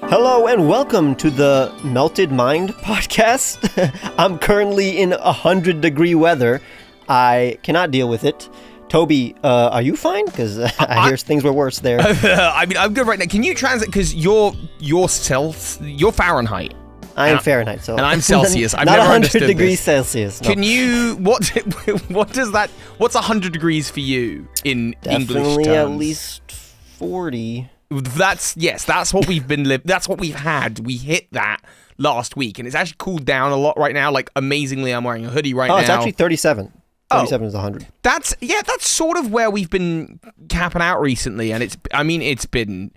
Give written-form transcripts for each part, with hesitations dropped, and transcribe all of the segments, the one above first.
Hello and welcome to the Melted Mind podcast. I'm currently in 100-degree weather. I cannot deal with it. Toby, are you fine? Because I hear things were worse there. I mean, I'm good right now. Can you translate? Because you're Fahrenheit. I am Fahrenheit, so and I'm Celsius. I've not never 100 understood degrees this. Celsius. No. Can you? What does that? What's 100 degrees for you in English Definitely terms? at least 40. That's what we've been That's what we've had. We hit that last week, and it's actually cooled down a lot right now. Like amazingly, I'm wearing a hoodie right now. Oh, it's actually 37. 37 is 100. That's sort of where we've been capping out recently, and it's been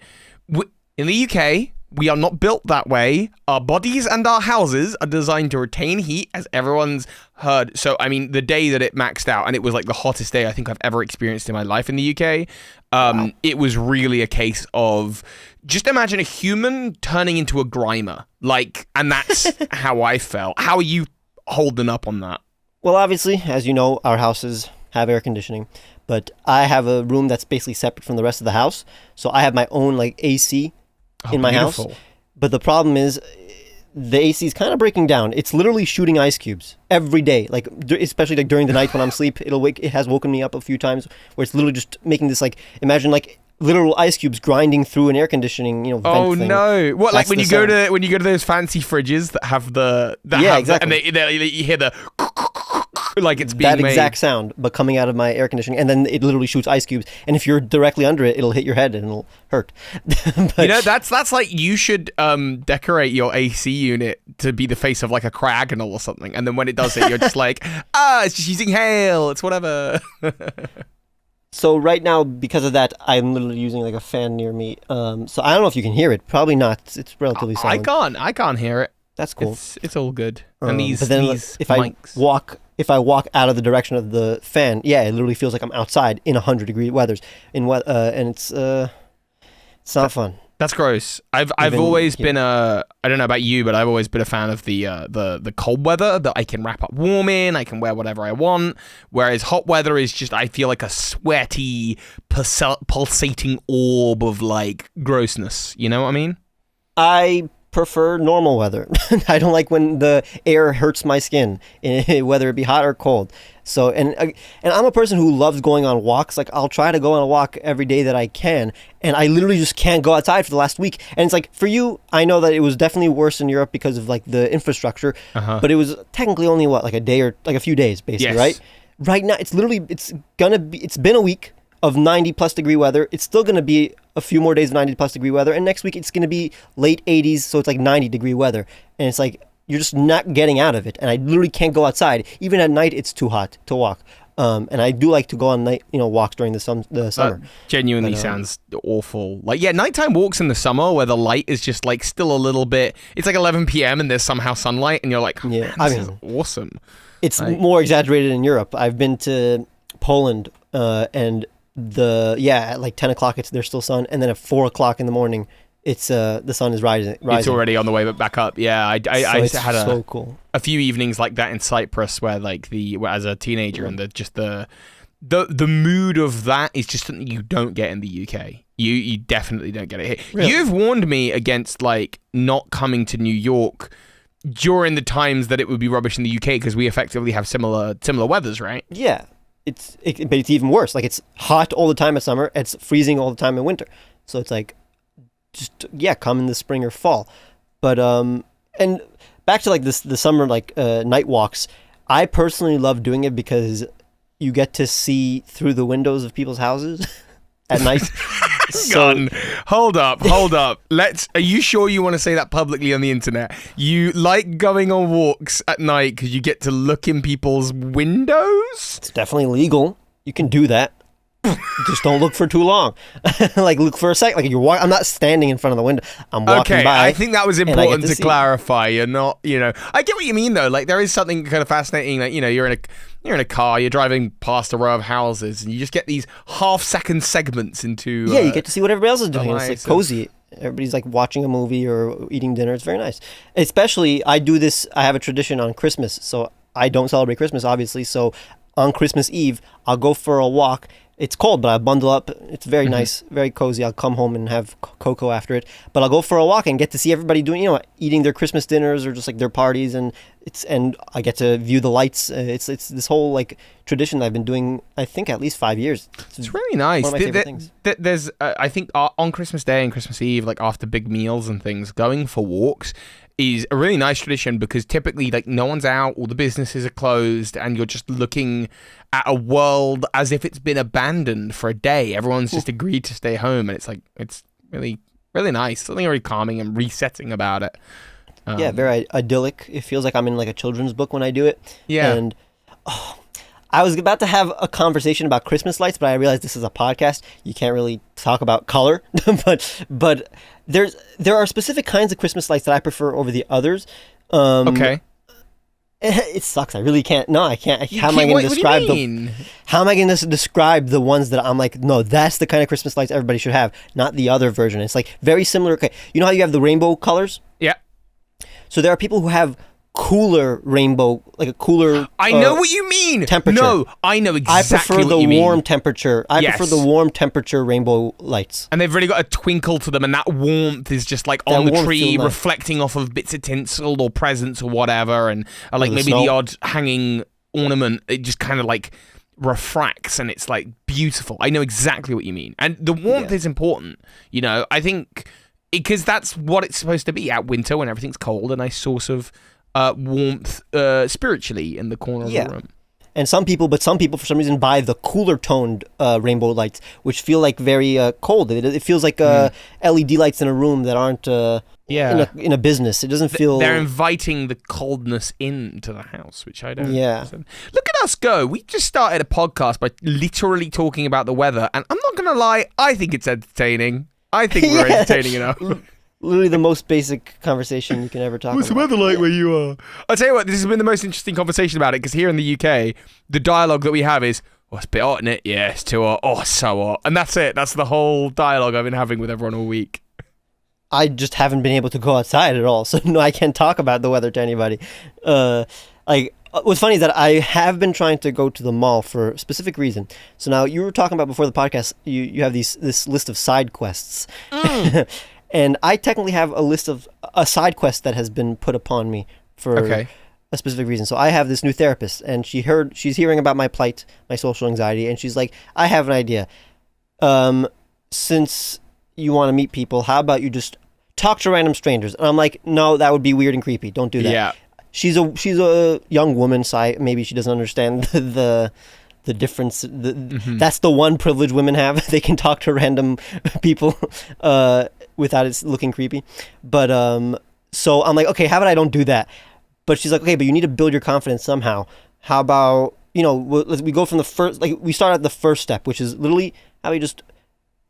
in the UK. We are not built that way. Our bodies and our houses are designed to retain heat, as everyone's heard. So, I mean, the day that it maxed out, and it was like the hottest day I think I've ever experienced in my life in the UK, wow. It was really a case of just imagine a human turning into a grimer. And that's how I felt. How are you holding up on that? Well, obviously, as you know, our houses have air conditioning, but I have a room that's basically separate from the rest of the house. So I have my own AC in my house. But the problem is the AC is kind of breaking down. It's literally shooting ice cubes every day, especially during the night when I'm asleep. It has woken me up a few times where it's literally just making this imagine literal ice cubes grinding through an air conditioning vent thing. No! What, that's like when you go to those fancy fridges that have exactly. And you hear the like it's being that made. Exact sound, but coming out of my air conditioning, and then it literally shoots ice cubes. And if you're directly under it, it'll hit your head and it'll hurt. But, that's like you should decorate your AC unit to be the face of like a Cryagonal or something, and then when it does it, you're just like, it's just using hail. It's whatever. So right now, because of that, I'm literally using a fan near me. So I don't know if you can hear it. Probably not. It's relatively silent. I can't hear it. That's cool. It's all good. And but then if mics. I walk out of the direction of the fan, it literally feels like I'm outside in 100-degree weathers. And it's not fun. That's gross. I've always been I don't know about you, but I've always been a fan of the cold weather that I can wrap up warm in. I can wear whatever I want. Whereas hot weather is just, I feel like a sweaty, pulsating orb of grossness. You know what I mean? I prefer normal weather. I don't like when the air hurts my skin, whether it be hot or cold. So, and I'm a person who loves going on walks. I'll try to go on a walk every day that I can, and I literally just can't go outside for the last week. And it's for you, I know that it was definitely worse in Europe because of the infrastructure, but it was technically only a day or a few days, basically, yes. right? Right now, it's been a week of 90+ degree weather. It's still going to be a few more days of 90+ degree weather, and next week it's going to be late 80s, so it's 90-degree weather, and it's you're just not getting out of it, and I literally can't go outside. Even at night, it's too hot to walk. And I do like to go on night, walks during the summer. That genuinely sounds awful. Nighttime walks in the summer where the light is just still a little bit. It's 11 p.m. and there's somehow sunlight, and you're like, this is awesome. It's more exaggerated in Europe. I've been to Poland, and at 10 o'clock there's still sun, and then at 4 o'clock in the morning it's the sun is rising. It's already on the way back up. I had so cool. A few evenings like that in Cyprus where as a teenager, and the mood of that is just something you don't get in the UK. You definitely don't get it here. Really? You've warned me against not coming to New York during the times that it would be rubbish in the UK, because we effectively have similar weathers, right? Yeah. But it's even worse. It's hot all the time in summer. It's freezing all the time in winter. So it's come in the spring or fall. But and back to the summer night walks. I personally love doing it because you get to see through the windows of people's houses at night. Hold up. Are you sure you want to say that publicly on the internet? You like going on walks at night because you get to look in people's windows? It's definitely legal. You can do that. Just don't look for too long. Look for a sec. I'm not standing in front of the window. I'm walking by. I think that was important to clarify. You're not, I get what you mean though. There is something kind of fascinating. You're in a car, you're driving past a row of houses, and you just get these half-second segments into. You get to see what everybody else is doing. It's cozy. Everybody's watching a movie or eating dinner. It's very nice. Especially, I do this. I have a tradition on Christmas, so I don't celebrate Christmas, obviously. So on Christmas Eve, I'll go for a walk. it's cold, but I bundle up. It's very nice, very cozy. I'll come home and have cocoa after it. But I'll go for a walk and get to see everybody doing, eating their Christmas dinners or just like their parties, and I get to view the lights. It's this whole like tradition that I've been doing, I think, at least 5 years. It's really nice. One of my favorite things. There's, I think, on Christmas Day and Christmas Eve, like after big meals and things, going for walks is a really nice tradition because typically like no one's out, all the businesses are closed, and you're just looking at a world as if it's been abandoned for a day. Everyone's just agreed to stay home, and it's really, really nice. Something very calming and resetting about it. Yeah, very idyllic. It feels like I'm in like a children's book when I do it. Yeah. And I was about to have a conversation about Christmas lights, but I realized this is a podcast. You can't really talk about color, but there are specific kinds of Christmas lights that I prefer over the others. Okay. It sucks. I really can't. No, I can't. How am I going to describe How am I going to describe the ones that I'm like, no, that's the kind of Christmas lights everybody should have, not the other version. It's like very similar. Okay, you know how you have the rainbow colors? Yeah. So there are people who have cooler rainbow, like a cooler. I know what you mean. Temperature. No, I know exactly what you mean. I prefer the warm temperature. I prefer the warm temperature rainbow lights. And they've really got a twinkle to them, and that warmth is just like on the tree, reflecting off of bits of tinsel or presents or whatever, and like maybe the odd hanging ornament. It just kind of like refracts, and it's like beautiful. I know exactly what you mean, and the warmth is important. I think because that's what it's supposed to be at winter when everything's cold, a nice source of warmth spiritually in the corner of the room. And some people for some reason buy the cooler toned rainbow lights, which feel like very cold. It feels like LED lights in a room that aren't in a business. It doesn't feel. They're inviting the coldness into the house, which I don't. Yeah. Understand. Look at us go. We just started a podcast by literally talking about the weather, and I'm not gonna lie. I think it's entertaining. I think we're entertaining enough. Literally the most basic conversation you can ever talk about. What's the weather like where you are? I'll tell you what, this has been the most interesting conversation about it, because here in the UK, the dialogue that we have is, it's a bit hot, isn't it? Yeah, it's too hot. Oh, it's so hot. And that's it. That's the whole dialogue I've been having with everyone all week. I just haven't been able to go outside at all, so no, I can't talk about the weather to anybody. What's funny is that I have been trying to go to the mall for a specific reason. So now, you were talking about before the podcast, you have this list of side quests. And I technically have a side quest that has been put upon me for a specific reason. So I have this new therapist, and she's hearing about my plight, my social anxiety, and she's like, I have an idea. Since you want to meet people, how about you just talk to random strangers? And I'm like, no, that would be weird and creepy. Don't do that. Yeah. She's a young woman, so maybe she doesn't understand the difference. That's the one privilege women have. They can talk to random people without it looking creepy. But so I'm like, okay, how about I don't do that? But she's like, okay, but you need to build your confidence somehow. How about, we go from the first, like we start at the first step, which is literally how you just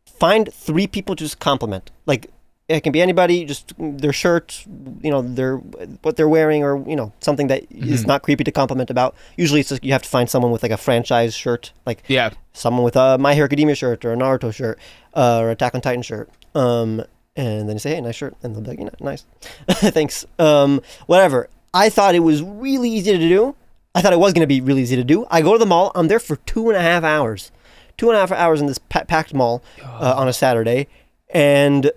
find 3 people to just compliment. Like, it can be anybody, just their shirt, what they're wearing, or something that is not creepy to compliment about. Usually, it's just you have to find someone with like a franchise shirt, like someone with a My Hero Academia shirt or a Naruto shirt or Attack on Titan shirt. And then you say, "Hey, nice shirt," and they'll be like, "Nice, thanks." Whatever. I thought it was really easy to do. I thought it was going to be really easy to do. I go to the mall. I'm there for 2.5 hours. 2.5 hours in this packed mall on a Saturday, and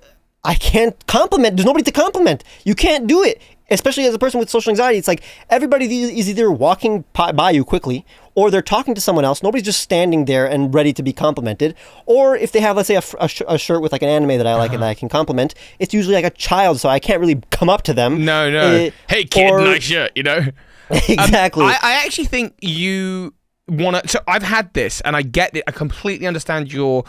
I can't compliment. There's nobody to compliment. You can't do it, especially as a person with social anxiety. It's like everybody is either walking by you quickly, or they're talking to someone else. Nobody's just standing there and ready to be complimented. Or if they have, let's say, a shirt with like an anime that I like and that I can compliment, it's usually like a child, so I can't really come up to them. No. Hey kid, nice shirt, Exactly. I actually think you want to. So I've had this, and I get it. I completely understand your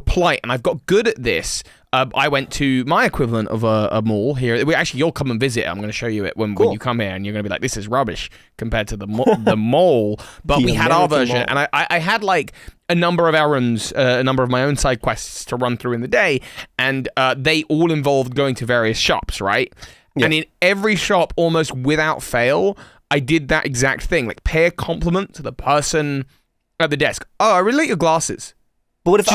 plight, and I've got good at this. I went to my equivalent of a mall here. You'll come and visit. I'm going to show you it when you come here, and you're going to be like, "This is rubbish compared to the mall." But we had our version, and I had like a number of errands, a number of my own side quests to run through in the day, and they all involved going to various shops, right? Yeah. And in every shop, almost without fail, I did that exact thing, like pay a compliment to the person at the desk. Oh, I really like your glasses. But what if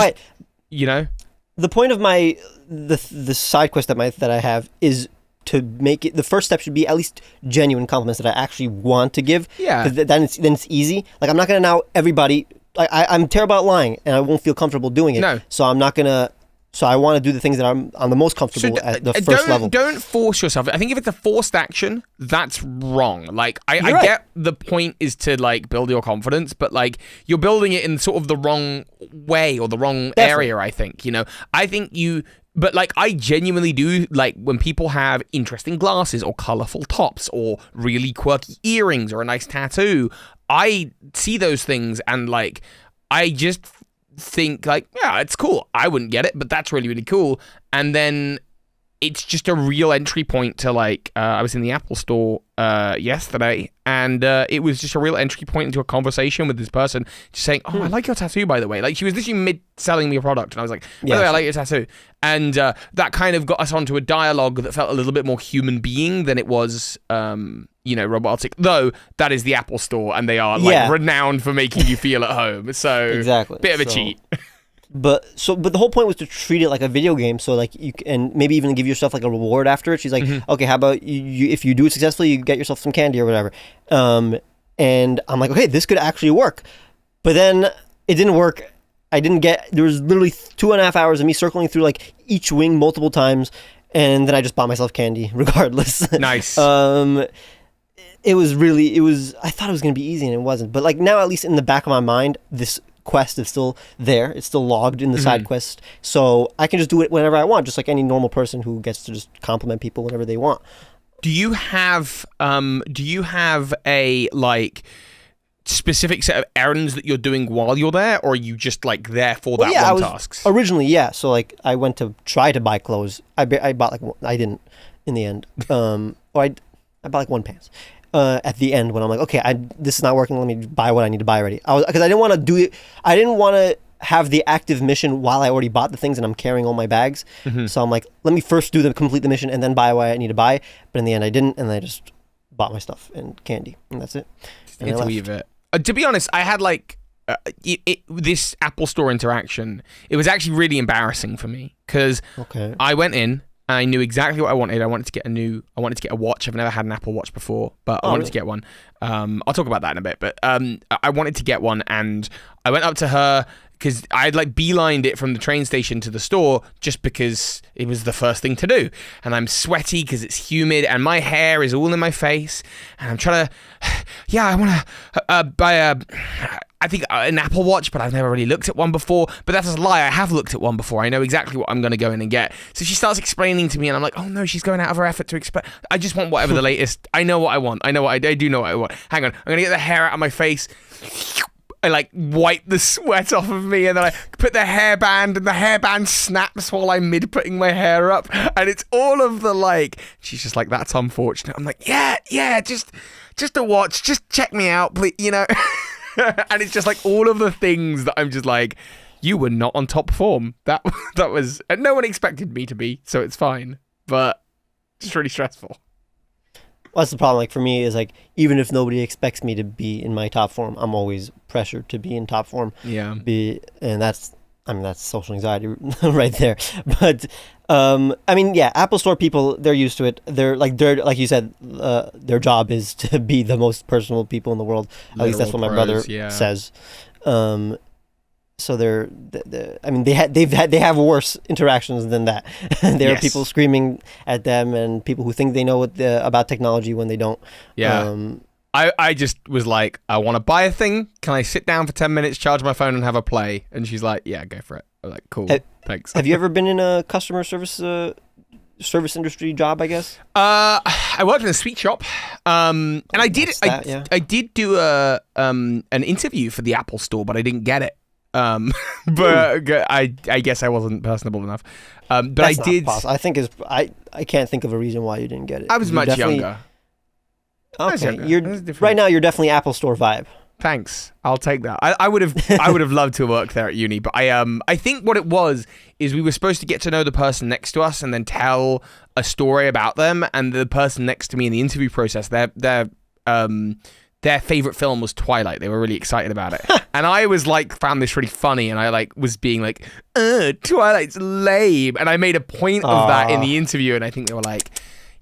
the point of the side quest that I have is to make it. The first step should be at least genuine compliments that I actually want to give. Yeah. Then it's easy. Like, I'm not gonna now everybody I'm terrible at lying, and I won't feel comfortable doing it. No. So I'm not gonna. So I want to do the things that I'm the most comfortable at the first level. Don't force yourself. I think if it's a forced action, that's wrong. Like I get the point is to like build your confidence, but like you're building it in sort of the wrong way or the wrong area. I think But like I genuinely do like when people have interesting glasses or colorful tops or really quirky earrings or a nice tattoo. I see those things and like I just think like, yeah, it's cool. I wouldn't get it, but that's really, really cool. And then it's just a real entry point to like, I was in the Apple store yesterday, and it was just a real entry point into a conversation with this person just saying, oh, I like your tattoo, by the way. Like she was literally mid-selling me a product, and I was like, by the way, I like your tattoo. And that kind of got us onto a dialogue that felt a little bit more human being than it was, robotic. Though that is the Apple store, and they are like renowned for making you feel at home. So exactly, bit of a cheat. But the whole point was to treat it like a video game, so like and maybe even give yourself like a reward after it. She's like, okay, how about you if you do it successfully, you get yourself some candy or whatever. And I'm like, okay, this could actually work. But then it didn't work. There was literally 2.5 hours of me circling through like each wing multiple times, and then I just bought myself candy regardless. Nice. I thought it was going to be easy, and it wasn't. But like now, at least in the back of my mind, this quest is still there. It's still logged in the side quest, so I can just do it whenever I want, just like any normal person who gets to just compliment people whenever they want. Do you have a like specific set of errands that you're doing while you're there, or are you just like there for that one task? Originally, yeah. So like I went to try to buy clothes. I bought like I didn't in the end. Or I bought like one pants. At the end when I'm like, okay, this is not working. Let me buy what I need to buy already. Because I didn't want to do it. I didn't want to have the active mission while I already bought the things and I'm carrying all my bags. So I'm like, let me first complete the mission and then buy what I need to buy. But in the end, I didn't, and I just bought my stuff and candy, and that's it. And I left. To be honest, I had like this Apple Store interaction. It was actually really embarrassing for me because I went in. I knew exactly what I wanted. I wanted to get a watch. I've never had an Apple Watch before, but I wanted to get one. I'll talk about that in a bit, but I wanted to get one, and I went up to her because I'd like beelined it from the train station to the store just because it was the first thing to do. And I'm sweaty because it's humid, and my hair is all in my face, and I'm trying to, I want to buy I think an Apple Watch, but I've never really looked at one before. But that's a lie. I have looked at one before. I know exactly what I'm going to go in and get. So she starts explaining to me, and I'm like, oh no, she's going out of her effort to explain. I just want whatever the latest. I know what I want. I do know what I want. Hang on. I'm going to get the hair out of my face. I like wipe the sweat off of me, and then I put the hairband, and the hairband snaps while I'm mid putting my hair up. And it's all of the like, she's just like, that's unfortunate. I'm like, yeah, just a watch. Just check me out, please, And it's just like all of the things that I'm just like, you were not on top form. That was, and no one expected me to be, so it's fine. But it's really stressful. Well, that's the problem. Like for me, is like even if nobody expects me to be in my top form, I'm always pressured to be in top form. Yeah. And that's social anxiety right there. But Apple Store people, they're used to it. They're like you said, their job is to be the most personal people in the world. At least that's what my brother says. So they have worse interactions than that. There are people screaming at them and people who think they know about technology when they don't. Yeah. I just was like, I want to buy a thing. Can I sit down for 10 minutes, charge my phone, and have a play? And she's like, yeah, go for it. I'm like, cool, thanks. Have you ever been in a customer service industry job, I guess? I worked in a sweet shop, and I did do an interview for the Apple Store, but I didn't get it. But I guess I wasn't personable enough. But that's I did. I think I can't think of a reason why you didn't get it. I was much younger. Okay, right now you're definitely Apple Store vibe. Thanks, I'll take that. I would have loved to work there at uni, but I think what it was is we were supposed to get to know the person next to us and then tell a story about them. And the person next to me in the interview process, their favorite film was Twilight. They were really excited about it, and I was like, found this really funny, and I like was being like, Twilight's lame, and I made a point of that in the interview, and I think they were like,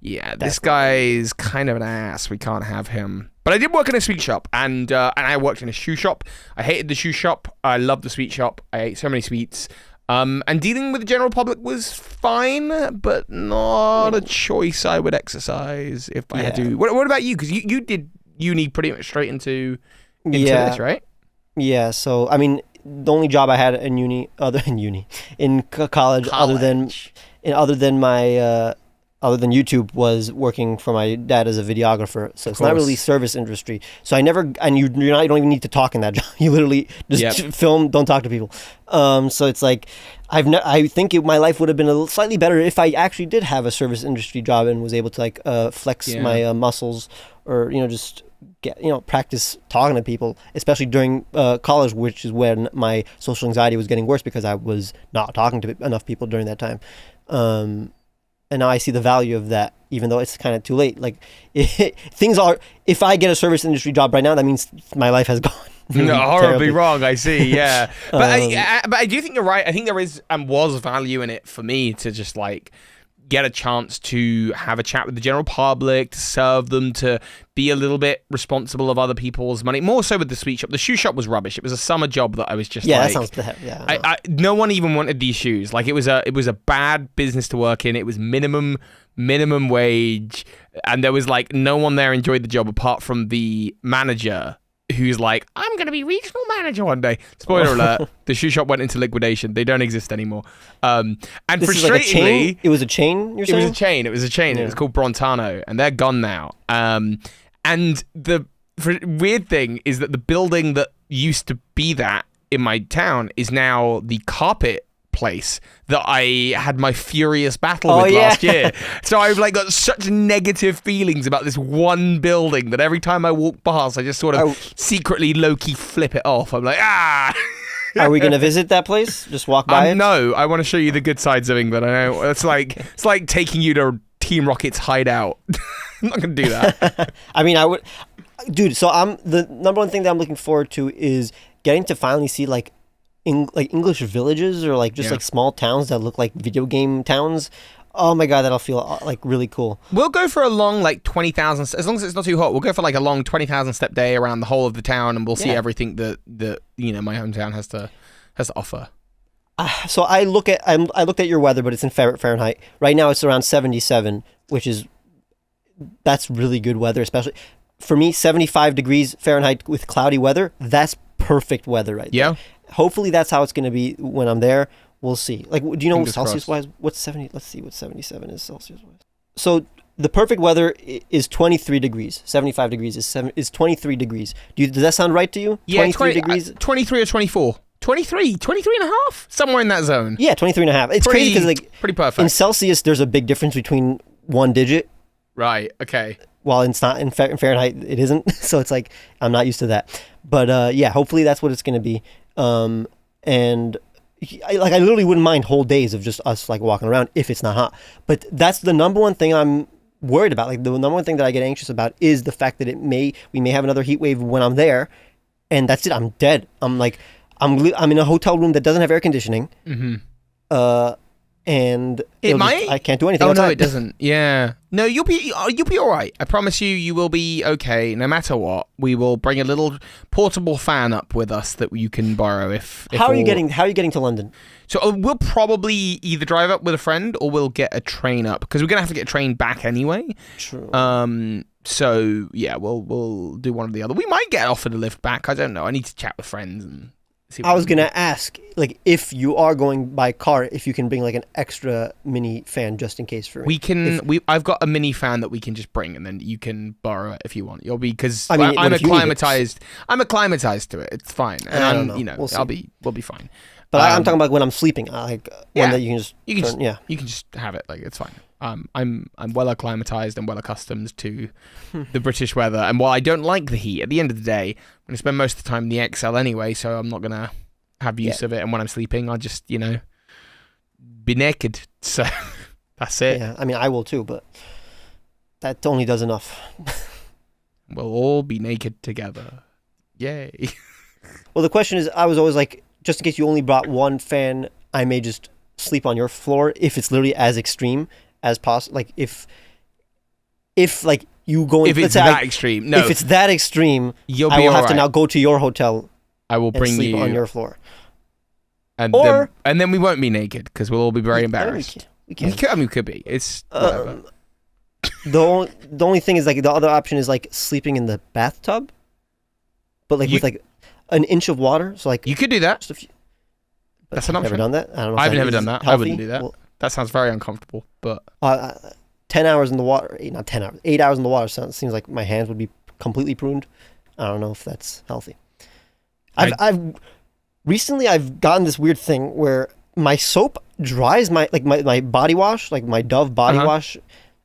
yeah, this guy's kind of an ass. We can't have him. But I did work in a sweet shop, and I worked in a shoe shop. I hated the shoe shop. I loved the sweet shop. I ate so many sweets. And dealing with the general public was fine, but not a choice I would exercise if I had to. What about you? Because you did uni pretty much straight into this, right? Yeah. So I mean, the only job I had in college, other than YouTube, was working for my dad as a videographer. So it's not really service industry. So you don't even need to talk in that job. You literally just film, don't talk to people. So it's like, I think my life would have been slightly better if I actually did have a service industry job and was able to like flex my muscles, or just get practice talking to people, especially during college, which is when my social anxiety was getting worse because I was not talking to enough people during that time. And now I see the value of that, even though it's kind of too late. Like, if I get a service industry job right now, that means my life has gone. No, horribly wrong, I see, yeah. But I do think you're right. I think there is and was value in it for me to just, like, get a chance to have a chat with the general public, to serve them, to be a little bit responsible of other people's money. More so with the sweet shop. The shoe shop was rubbish. It was a summer job that I was just that sounds bad. Yeah, no one even wanted these shoes. Like, it was a bad business to work in. It was minimum wage, and there was like no one there enjoyed the job apart from the manager, who's like, I'm going to be regional manager one day. Spoiler alert, the shoe shop went into liquidation. They don't exist anymor. And this frustratingly... Like it was a chain, you're saying? It was a chain. Yeah. It was called Brontano, and they're gone now. And the weird thing is that the building that used to be that in my town is now the carpet place that I had my furious battle with last year. So I've like got such negative feelings about this one building that every time I walk past, I just sort of secretly low-key flip it off. I'm like, ah! Are we going to visit that place? Just walk by it? No, I want to show you the good sides of England. I know it's like taking you to Team Rocket's hideout. I'm not going to do that. I mean, I would... Dude, so the number one thing that I'm looking forward to is getting to finally see like English villages, or like just like small towns that look like video game towns. Oh my god, that'll feel like really cool. We'll go for a long like 20,000, as long as it's not too hot. We'll go for like a long 20,000 step day around the whole of the town, and we'll see everything that my hometown has to offer. So I looked at your weather, but it's in Fahrenheit. Right now it's around 77, that's really good weather, especially for me. 75 degrees Fahrenheit with cloudy weather, that's perfect weather right there. Hopefully that's how it's going to be when I'm there. We'll see. Like, do you know Celsius-wise? What's 70? Let's see what 77 is Celsius-wise. So the perfect weather is 23 degrees. 75 degrees is 23 degrees. Does that sound right to you? Yeah, 23 degrees. 23 or 24. 23 and a half? Somewhere in that zone. Yeah, 23 and a half. It's crazy because like pretty perfect. In Celsius, there's a big difference between one digit. Right, okay. While it's not in Fahrenheit, it isn't. So it's like, I'm not used to that. But yeah, hopefully that's what it's going to be. And I literally wouldn't mind whole days of just us like walking around if it's not hot. But that's the number one thing I'm worried about. Like the number one thing that I get anxious about is the fact that we may have another heat wave when I'm there, and that's it. I'm dead. I'm in a hotel room that doesn't have air conditioning. Mm-hmm. And I can't do anything. Oh outside. No, it doesn't. Yeah, no, you'll be all right. I promise you, you will be okay. No matter what, we will bring a little portable fan up with us that you can borrow. How are you getting to London? So we'll probably either drive up with a friend or we'll get a train up, because we're gonna have to get a train back anyway. True. So yeah, we'll do one or the other. We might get offered a lift back. I don't know. I need to chat with friends and. I was gonna ask, like, if you are going by car, if you can bring like an extra mini fan just in case for. I've got a mini fan that we can just bring, and then you can borrow it if you want. You'll be, because I'm acclimatized to it. It's fine, and we'll be fine. But I'm talking about when I'm sleeping, one that you can just have it. Like, it's fine. I'm well acclimatized and well accustomed to the British weather, and while I don't like the heat, at the end of the day, I'm going to spend most of the time in the XL anyway, so I'm not going to have use of it. And when I'm sleeping, I'll just be naked. So that's it. Yeah, I mean, I will too, but that only does enough. We'll all be naked together. Yay. Well, the question is, I was always like, just in case you only brought one fan, I may just sleep on your floor if it's literally as extreme as possible. Like, if if like you go, if it's that extreme, no. If it's that extreme, you'll I be will have alright. to now go to your hotel. I will bring sleep you on your floor, and then we won't be naked because we'll all be very embarrassed. We can. We could be. It's whatever. The only thing is like the other option is like sleeping in the bathtub, but like with like an inch of water. So like you could do that. That's an option. Never done that. I don't know. I've never done that. Healthy. I wouldn't do that. Well, that sounds very uncomfortable. But 10 hours in the water, not 10 hours, 8 hours in the water. Seems like my hands would be completely pruned. I don't know if that's healthy. I've recently gotten this weird thing where my soap dries my body wash, like my Dove body wash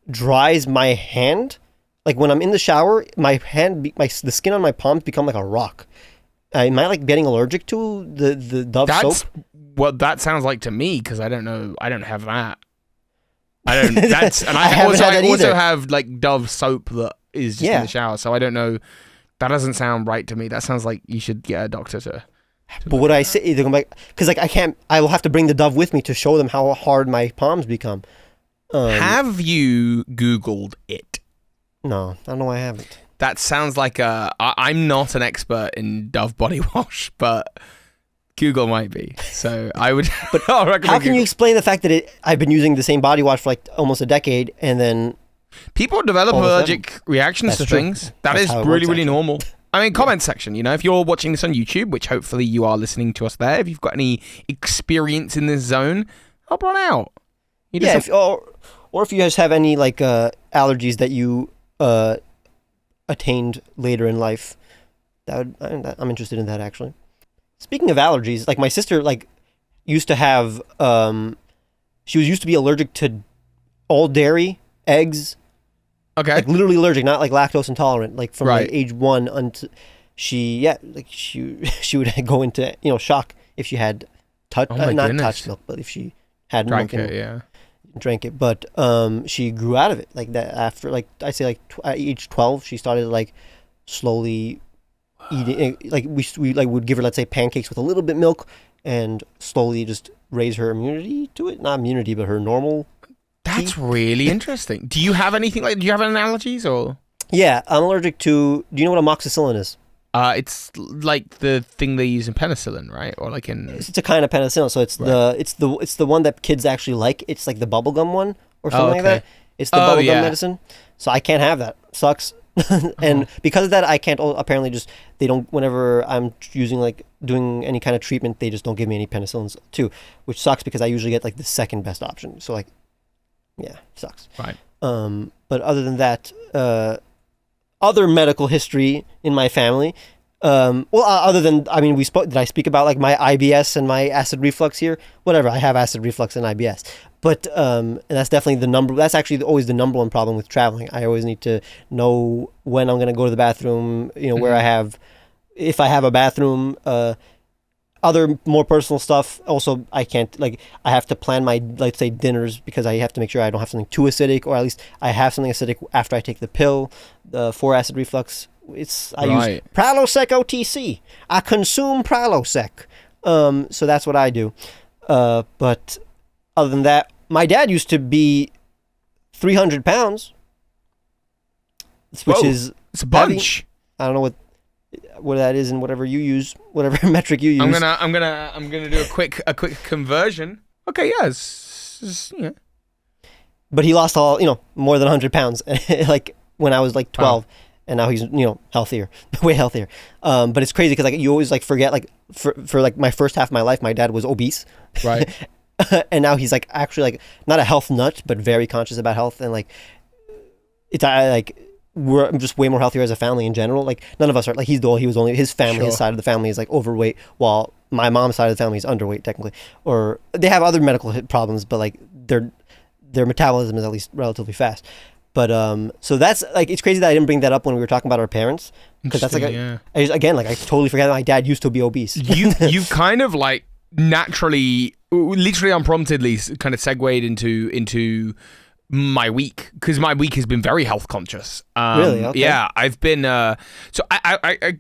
dries my hand. Like when I'm in the shower, my hand, the skin on my palms become like a rock. Am I like getting allergic to the Dove soap? What that sounds like to me, because I don't know. I don't have that. I don't. That's and I also have like Dove soap that is just in the shower, so I don't know. That doesn't sound right to me. That sounds like you should get a doctor to. But would I say they're like, because like I can't. I will have to bring the Dove with me to show them how hard my palms become. Have you Googled it? No, I don't know why I haven't. That sounds like I'm not an expert in Dove body wash, but Google might be. So I would. But how can you explain the fact that I've been using the same body wash for like almost a decade, and then people develop allergic reactions to things? That is really normal. I mean, comment section. You know, if you're watching this on YouTube, which hopefully you are listening to us there, if you've got any experience in this zone, help run out. Or if you guys have any like allergies that you attained later in life, I'm interested in that actually. Speaking of allergies, like my sister like used to have she used to be allergic to all dairy, eggs. Okay. Like literally allergic, not like lactose intolerant. Like from like age 1 until she would go into shock if she had touched milk, but if she had milk and drank it. But she grew out of it like that after like I say like at age 12 she started like slowly eating, like we like would give her, let's say, pancakes with a little bit milk and slowly just raise her immunity to it. Not immunity, but her normal. That's really interesting. Do you have anything like? Do you have any allergies or? Yeah, I'm allergic to. Do you know what amoxicillin is? It's like the thing they use in penicillin, right? Or like in. It's a kind of penicillin, so it's the one that kids actually like. It's like the bubblegum one or something like that. It's the bubblegum medicine. So I can't have that. Sucks. And because of that, I can't. Apparently, they don't. Whenever I'm doing any kind of treatment, they just don't give me any penicillins too, which sucks because I usually get like the second best option. So like. Yeah, sucks. Right. But other than that, other medical history in my family. Other than, I mean, did I speak about like my IBS and my acid reflux here? Whatever, I have acid reflux and IBS. But and that's definitely that's actually always the number one problem with traveling. I always need to know when I'm going to go to the bathroom, where if I have a bathroom, other more personal stuff. Also, I have to plan my, let's say, dinners because I have to make sure I don't have something too acidic, or at least I have something acidic after I take the pill for acid reflux. I use Prilosec OTC. I consume Prilosec. So that's what I do. But other than that, my dad used to be 300 pounds, which is it's a bunch. Heavy. I don't know what that is and whatever you use, whatever metric you use. I'm gonna do a quick conversion. Okay, yes. But he lost more than 100 pounds, like when I was like 12, and now he's healthier, way healthier. But it's crazy because like you always like forget like for like my first half of my life, my dad was obese, right? And now he's like actually like not a health nut, but very conscious about health, and like we're just way more healthier as a family in general. Like none of us are like he was only his family, his side of the family is like overweight, while my mom's side of the family is underweight technically, or they have other medical problems, but like their metabolism is at least relatively fast. But so that's like it's crazy that I didn't bring that up when we were talking about our parents, because that's like I totally forgot that my dad used to be obese. You kind of like naturally, literally unpromptedly, kind of segued into my week, because my week has been very health conscious. Really? Okay. Yeah, I've been so I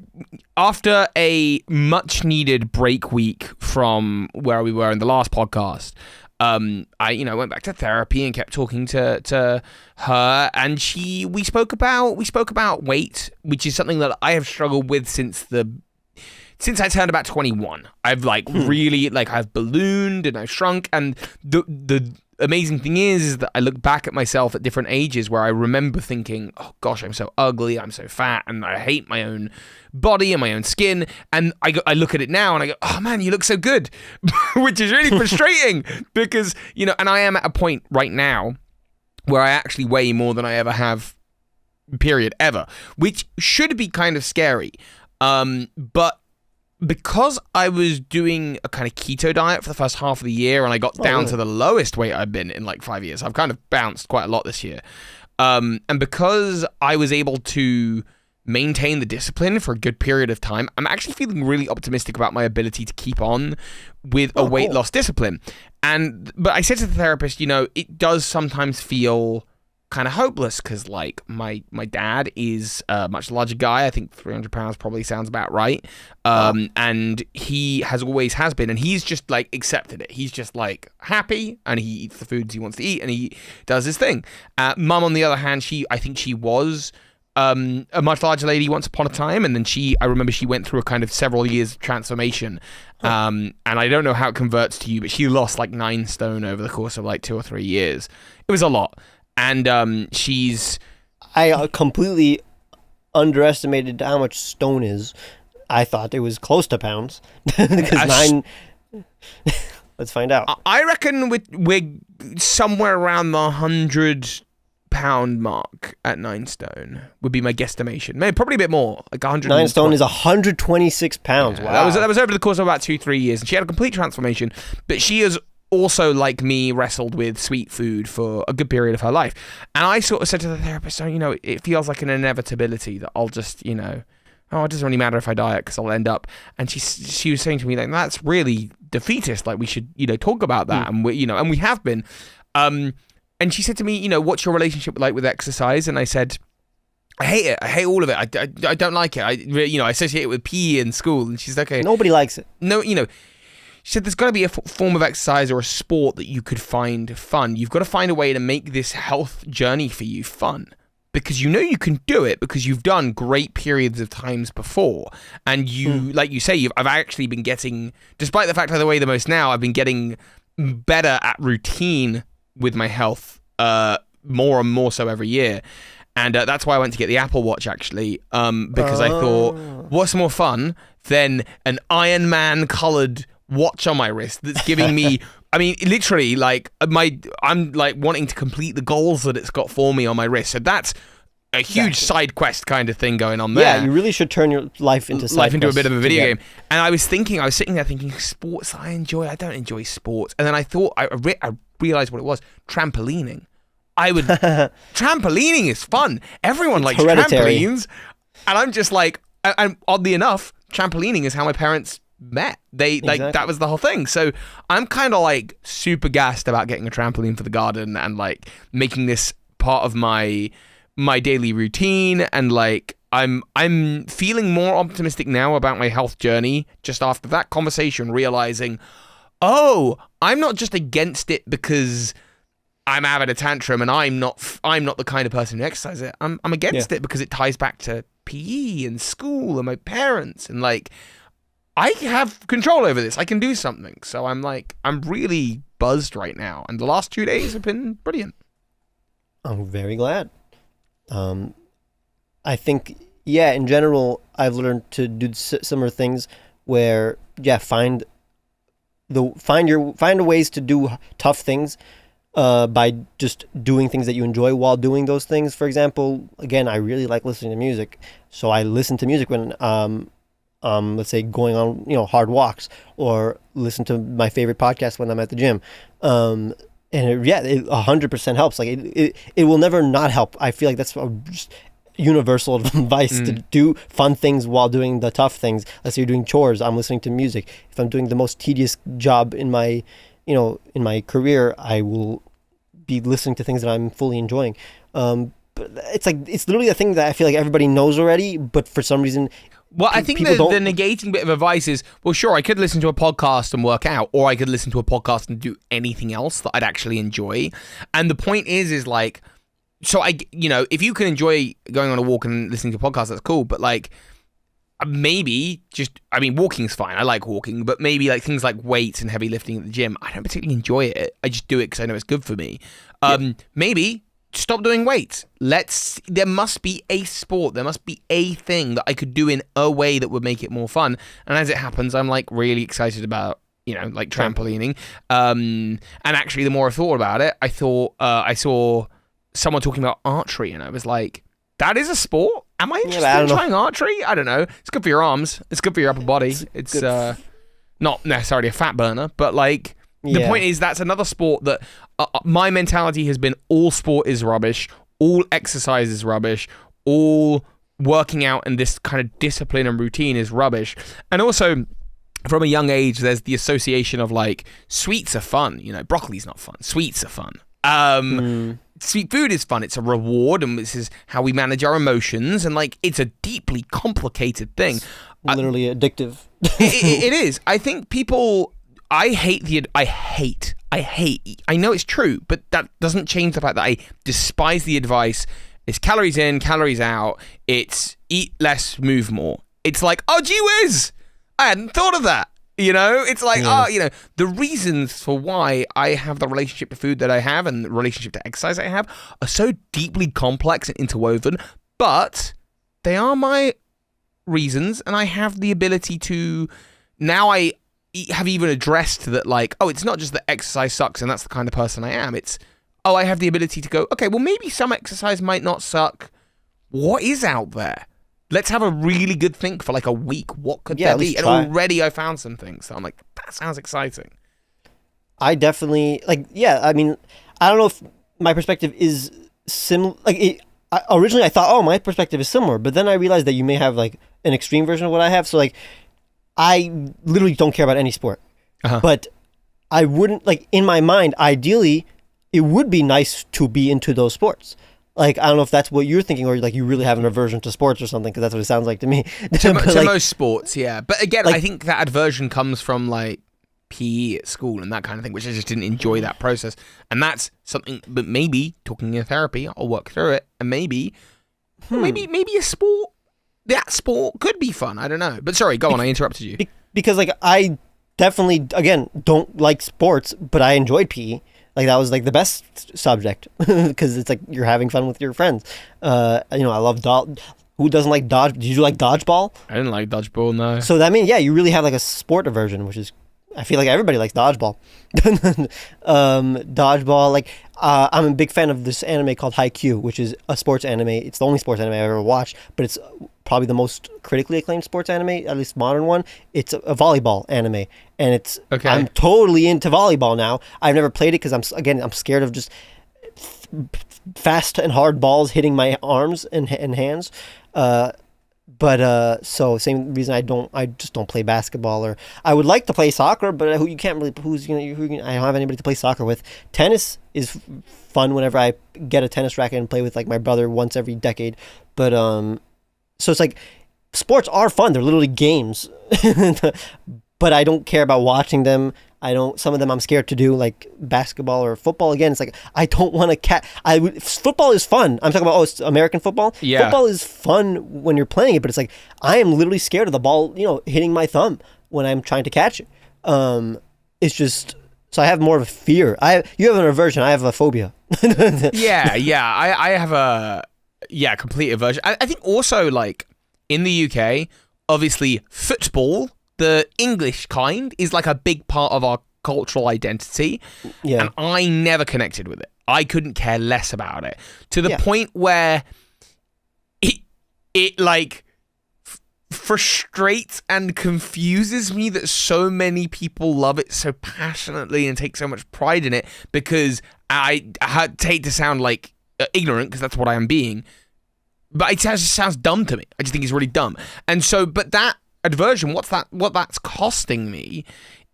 after a much needed break week from where we were in the last podcast, I went back to therapy and kept talking to her, and we spoke about weight, which is something that I have struggled with since I turned about 21. I've really I've ballooned and I've shrunk, and the amazing thing is that I look back at myself at different ages where I remember thinking, oh gosh, I'm so ugly, I'm so fat, and I hate my own body and my own skin. And I look at it now and I go, oh man, you look so good, which is really frustrating because, and I am at a point right now where I actually weigh more than I ever have, period, ever, which should be kind of scary. But because I was doing a kind of keto diet for the first half of the year and I got down to the lowest weight I've been in 5 years, I've kind of bounced quite a lot this year. And because I was able to maintain the discipline for a good period of time, I'm actually feeling really optimistic about my ability to keep on with a weight loss discipline. But I said to the therapist, it does sometimes feel kind of hopeless because my dad is a much larger guy. I think 300 pounds probably sounds about right. And he always has been, and he's just accepted it. He's just happy, and he eats the foods he wants to eat, and he does his thing. Mum, on the other hand, I think she was a much larger lady once upon a time, and then I remember she went through a kind of several years of transformation. And I don't know how it converts to you, but she lost 9 stone over the course of 2 or 3 years. It was a lot. And I completely underestimated how much stone is. I thought it was close to pounds. Because 9... Let's find out. I reckon we're somewhere around the 100-pound mark at 9 stone would be my guesstimation. Maybe probably a bit more, 100. 9 stone is 126 pounds. Yeah, wow. That was over the course of about 2-3 years, and she had a complete transformation. But she is also, like me, wrestled with sweet food for a good period of her life. And I sort of said to the therapist, so, it feels like an inevitability that I'll just, it doesn't really matter if I diet because I'll end up. And she was saying to me, that's really defeatist. We should, talk about that. And we have been. And she said to me, what's your relationship like with exercise? And I said, I hate it. I hate all of it. I don't like it. I associate it with PE in school. And she's like, okay. Nobody likes it. No, she said there's got to be a form of exercise or a sport that you could find fun. You've got to find a way to make this health journey for you fun. Because you can do it because you've done great periods of times before. And like you say, I've actually been getting, despite the fact I weigh the most now, I've been getting better at routine with my health more and more so every year. And that's why I went to get the Apple Watch, actually, because I thought, what's more fun than an Iron Man coloured watch on my wrist that's giving me, literally, I'm wanting to complete the goals that it's got for me on my wrist. So that's a huge side quest kind of thing going on there. Yeah, you really should turn your life into a bit of a video game. And I was sitting there thinking, sports I enjoy, I don't enjoy sports. And then I thought, I realized what it was, trampolining. Trampolining is fun. Everyone likes trampolines. And I'm just and oddly enough, trampolining is how my parents met. That was the whole thing. So I'm kind of super gassed about getting a trampoline for the garden and making this part of my daily routine. And I'm feeling more optimistic now about my health journey just after that conversation, realizing, I'm not just against it because I'm having a tantrum and I'm not the kind of person who exercises it. I'm against it because it ties back to PE and school and my parents and I have control over this. I can do something. So I'm really buzzed right now. And the last 2 days have been brilliant. I'm very glad. I think, in general, I've learned to do similar things where, find ways to do tough things by just doing things that you enjoy while doing those things. For example, again, I really like listening to music. So I listen to music when let's say going on hard walks, or listen to my favorite podcast when I'm at the gym, and it 100% helps. It will never not help. I feel like that's just universal advice to do fun things while doing the tough things. Let's say you're doing chores, I'm listening to music. If I'm doing the most tedious job in my in my career, I will be listening to things that I'm fully enjoying. but it's like it's literally a thing that I feel like everybody knows already, but for some reason. Well, I think the negating bit of advice is, well, sure, I could listen to a podcast and work out, or I could listen to a podcast and do anything else that I'd actually enjoy. And the point is like, so if you can enjoy going on a walk and listening to podcasts, that's cool. But like, maybe walking's fine. I like walking, but maybe like things like weights and heavy lifting at the gym, I don't particularly enjoy it. I just do it because I know it's good for me. Maybe stop doing weights. There must be a sport. There must be a thing that I could do in a way that would make it more fun. And as it happens, I'm like really excited about, like trampolining. And actually, the more I thought about it, I saw someone talking about archery, and I was like, that is a sport? Am I interested in trying archery? I don't know. It's good for your arms. It's good for your upper body. It's not necessarily a fat burner, but like, the point is that's another sport that my mentality has been all sport is rubbish, all exercise is rubbish, all working out and this kind of discipline and routine is rubbish. And also, from a young age, there's the association of like, sweets are fun. Broccoli's not fun. Sweets are fun. Sweet food is fun. It's a reward, and this is how we manage our emotions. And like, it's a deeply complicated thing. It's literally addictive. It is. I think people. I know it's true, but that doesn't change the fact that I despise the advice. It's calories in, calories out. It's eat less, move more. It's like, oh, gee whiz, I hadn't thought of that. It's like, the reasons for why I have the relationship to food that I have and the relationship to exercise I have are so deeply complex and interwoven, but they are my reasons, and I have the ability to, now I have even addressed that, like, oh, it's not just that exercise sucks and that's the kind of person I am. It's, oh, I have the ability to go, okay, well, maybe some exercise might not suck. What is out there? Let's have a really good think for like a week. What could there be? And already I found some things. So I'm like, that sounds exciting. I definitely, I mean, I don't know if my perspective is similar. Originally I thought, oh, my perspective is similar. But then I realized that you may have like an extreme version of what I have. So like, I literally don't care about any sport. But I wouldn't, like, in my mind, ideally, it would be nice to be into those sports. Like, I don't know if that's what you're thinking, or like you really have an aversion to sports or something, because that's what it sounds like to me. To most sports, yeah. But again, like, I think that aversion comes from like PE at school and that kind of thing, which I just didn't enjoy that process. And that's something, but maybe talking in therapy, I'll work through it, and maybe a sport. That sport could be fun. I don't know. But sorry, go on. I interrupted you. Because like I definitely, again, don't like sports, but I enjoyed PE. Like that was like the best subject because it's like you're having fun with your friends. I love who doesn't like dodge? Did you like dodgeball? I didn't like dodgeball, no. So that means, you really have like a sport aversion, which is, I feel like everybody likes dodgeball. Dodgeball, like I'm a big fan of this anime called Haikyuu, which is a sports anime. It's the only sports anime I've ever watched, but it's probably the most critically acclaimed sports anime, at least modern one. It's a volleyball anime, and it's okay. I'm totally into volleyball now. I've never played it because I'm scared of just fast and hard balls hitting my arms and hands. But so same reason I just don't play basketball, or I would like to play soccer, but I don't have anybody to play soccer with. Tennis is fun whenever I get a tennis racket and play with like my brother once every decade. But so it's like sports are fun. They're literally games, but I don't care about watching them. Some of them I'm scared to do, like basketball or football. Again, it's like, I don't want to football is fun. I'm talking about, it's American football. Yeah. Football is fun when you're playing it, but it's like, I am literally scared of the ball, hitting my thumb when I'm trying to catch it. It's just, so I have more of a fear. You have an aversion. I have a phobia. I have a, complete aversion. I think also, like, in the UK, obviously football, the English kind, is like a big part of our cultural identity. Yeah. And I never connected with it. I couldn't care less about it. To the point where it like frustrates and confuses me that so many people love it so passionately and take so much pride in it, because I hate to sound like ignorant, because that's what I am being, but it just sounds dumb to me. I just think it's really dumb. And so, but that aversion, what that's costing me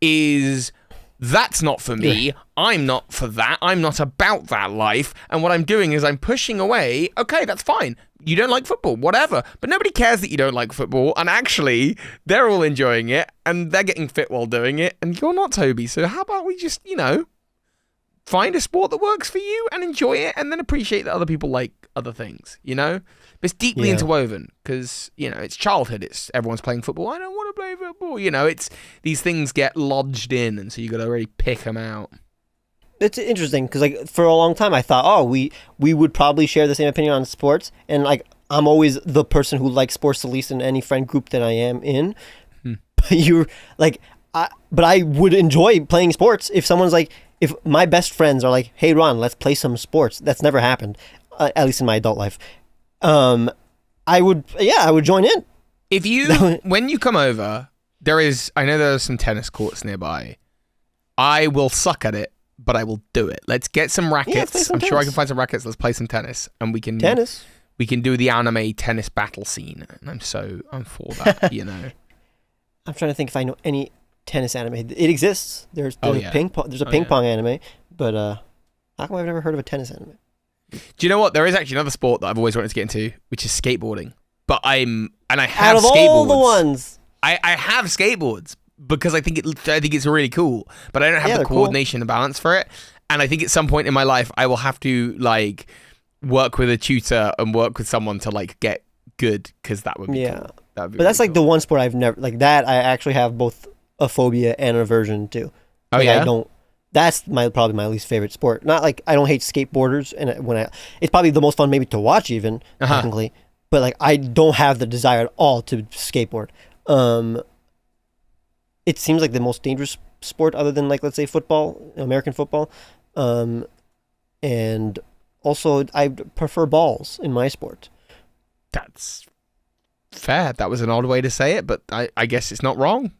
is That's not for me. Yeah. I'm not for that. I'm not about that life. And what I'm doing is I'm pushing away. Okay, that's fine. You don't like football, whatever. But nobody cares that you don't like football. And actually, they're all enjoying it. And they're getting fit while doing it. And you're not, Toby. So how about we just, find a sport that works for you and enjoy it. And then appreciate that other people like other things, But it's deeply interwoven because, it's childhood. It's everyone's playing football. I don't want to play football. It's these things get lodged in. And so you got to really pick them out. It's interesting because, for a long time, I thought, we would probably share the same opinion on sports. And, I'm always the person who likes sports the least in any friend group that I am in. But but I would enjoy playing sports if someone's if my best friends are like, hey, Ron, let's play some sports. That's never happened, at least in my adult life. I would join in. If when you come over, I know there are some tennis courts nearby. I will suck at it, but I will do it. Let's get some rackets. I'm sure I can find some rackets. Let's play some tennis, and we can We can do the anime tennis battle scene, and I'm for that. I'm trying to think if I know any tennis anime. It exists. There's ping pong. There's a ping pong anime, but how come I've never heard of a tennis anime? Do you know what? There is actually another sport that I've always wanted to get into, which is skateboarding. But I have out of skateboards. All the ones. I have skateboards because I think it's really cool, but I don't have the coordination and balance for it. And I think at some point in my life, I will have to work with a tutor and work with someone to get good because that would be cool. That would be that's really the one sport I've never that I actually have both a phobia and an aversion to. Oh yeah. I don't. That's probably my least favorite sport. Not I don't hate skateboarders, and it's probably the most fun maybe to watch even technically, but I don't have the desire at all to skateboard. It seems like the most dangerous sport other than let's say football, American football, and also I prefer balls in my sport. That's fair. That was an odd way to say it, but I guess it's not wrong.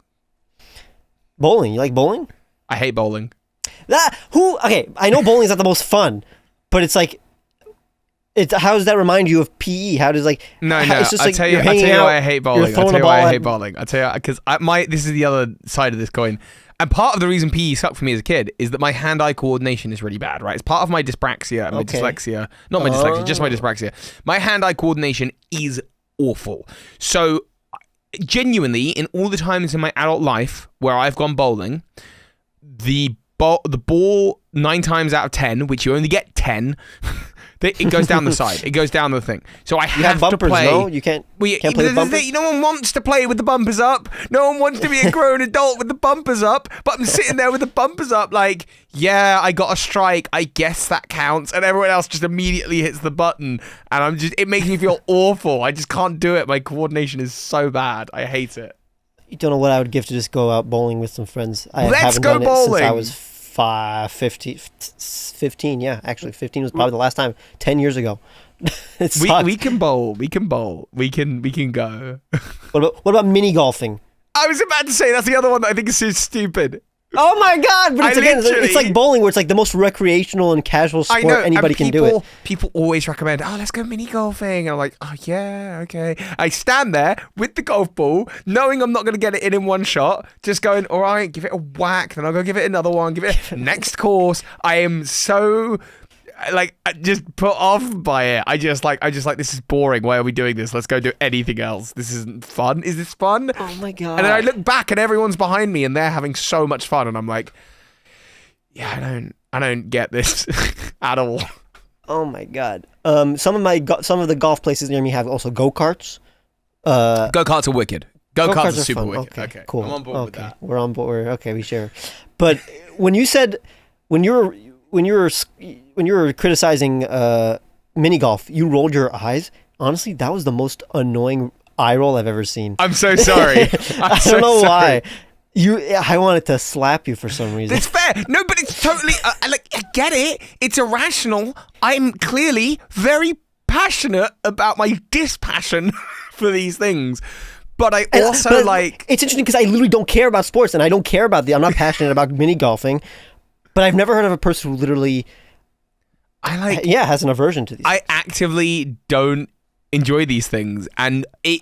Bowling. You like bowling? I hate bowling. Okay, I know bowling is not the most fun, but it's how does that remind you of PE? How does No. It's just I'll tell you why I hate bowling. Because this is the other side of this coin. And part of the reason PE sucked for me as a kid is that my hand-eye coordination is really bad, right? It's part of my dyspraxia and my dyslexia. Not my dyslexia, just my dyspraxia. My hand-eye coordination is awful. So, genuinely, in all the times in my adult life where I've gone bowling, the ball 9 times out of 10, which you only get 10, it goes down the side. It goes down the thing. So I have bumpers, to play. No? You can't play with bumpers? No one wants to play with the bumpers up. No one wants to be a grown adult with the bumpers up. But I'm sitting there with the bumpers up yeah, I got a strike. I guess that counts. And everyone else just immediately hits the button. And it makes me feel awful. I just can't do it. My coordination is so bad. I hate it. You don't know what I would give to just go out bowling with some friends. Let's go bowling. Since I was 15, yeah. Actually, 15 was probably the last time. 10 years ago. We can bowl. We can bowl. We can go. What about mini golfing? I was about to say that's the other one that I think is so stupid. Oh my god! But it's like bowling, where it's the most recreational and casual sport anybody can do it. People always recommend, let's go mini golfing. And I'm like, oh yeah, okay. I stand there with the golf ball, knowing I'm not going to get it in one shot, just going, all right, give it a whack, then I'll go give it another one, give it next course. I am so just put off by it. I just like this is boring. Why are we doing this? Let's go do anything else. This isn't fun. Is this fun? Oh my god. And then I look back and everyone's behind me and they're having so much fun and I'm like, yeah, I don't get this at all. Oh my god. Some of the golf places near me have also go-karts. Go-karts are wicked. Go-karts are super fun. wicked. Okay, cool. I'm on board with that. We're on board. Okay, we share. But when you were criticizing mini golf, you rolled your eyes. Honestly, that was the most annoying eye roll I've ever seen. I'm so sorry. I don't know why. I wanted to slap you for some reason. It's fair. No, but it's totally I get it. It's irrational. I'm clearly very passionate about my dispassion for these things. But I also it's interesting because I literally don't care about sports and I don't care about I'm not passionate about mini golfing. But I've never heard of a person who literally has an aversion to these. I actively don't enjoy these things. And I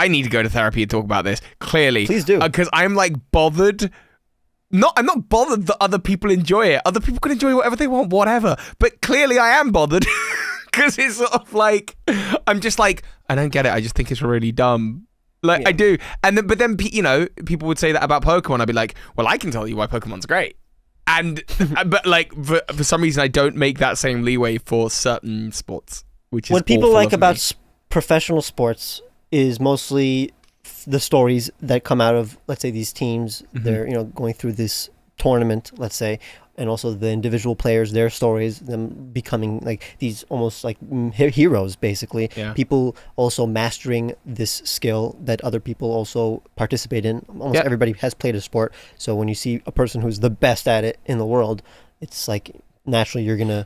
need to go to therapy and talk about this, clearly. Please do. Because I'm bothered I'm not bothered that other people enjoy it. Other people can enjoy whatever they want, whatever. But clearly I am bothered because it's sort of like, I'm just like, I don't get it. I just think it's really dumb. Like, I do. And then, but then, you know, people would say that about Pokemon. I'd be like, well, I can tell you why Pokemon's great. And, but like, for some reason, I don't make that same leeway for certain sports, which is what people like about professional sports is mostly the stories that come out of, let's say, these teams. They're, you know, going through this tournament, let's say, and also the individual players, their stories, them becoming like these almost like heroes, basically. Yeah. People also mastering this skill that other people also participate in. Almost everybody has played a sport. So when you see a person who's the best at it in the world, it's like naturally you're going to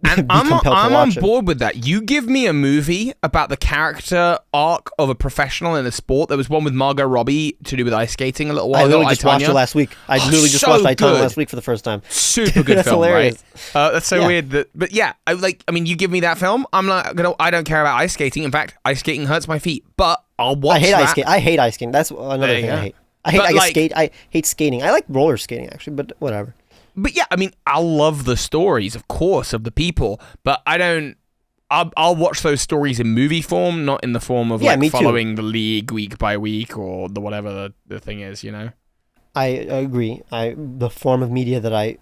I'm on board with that. You give me a movie about the character arc of a professional in a sport. There was one with Margot Robbie to do with ice skating a little while ago. I literally just watched it last week. I literally just watched Itanya last week for the first time. Super good film, hilarious. Right? That's so weird. But yeah, I mean, you give me that film, I don't care about ice skating. In fact, ice skating hurts my feet, but I'll watch that. I hate ice skating. That's another thing I hate. I hate skating. I like roller skating, actually, but whatever. But yeah, I mean, I'll love the stories, of course, of the people, but I'll watch those stories in movie form, not in the form of following the league week by week or the whatever the thing is, you know? I agree. The form of media that I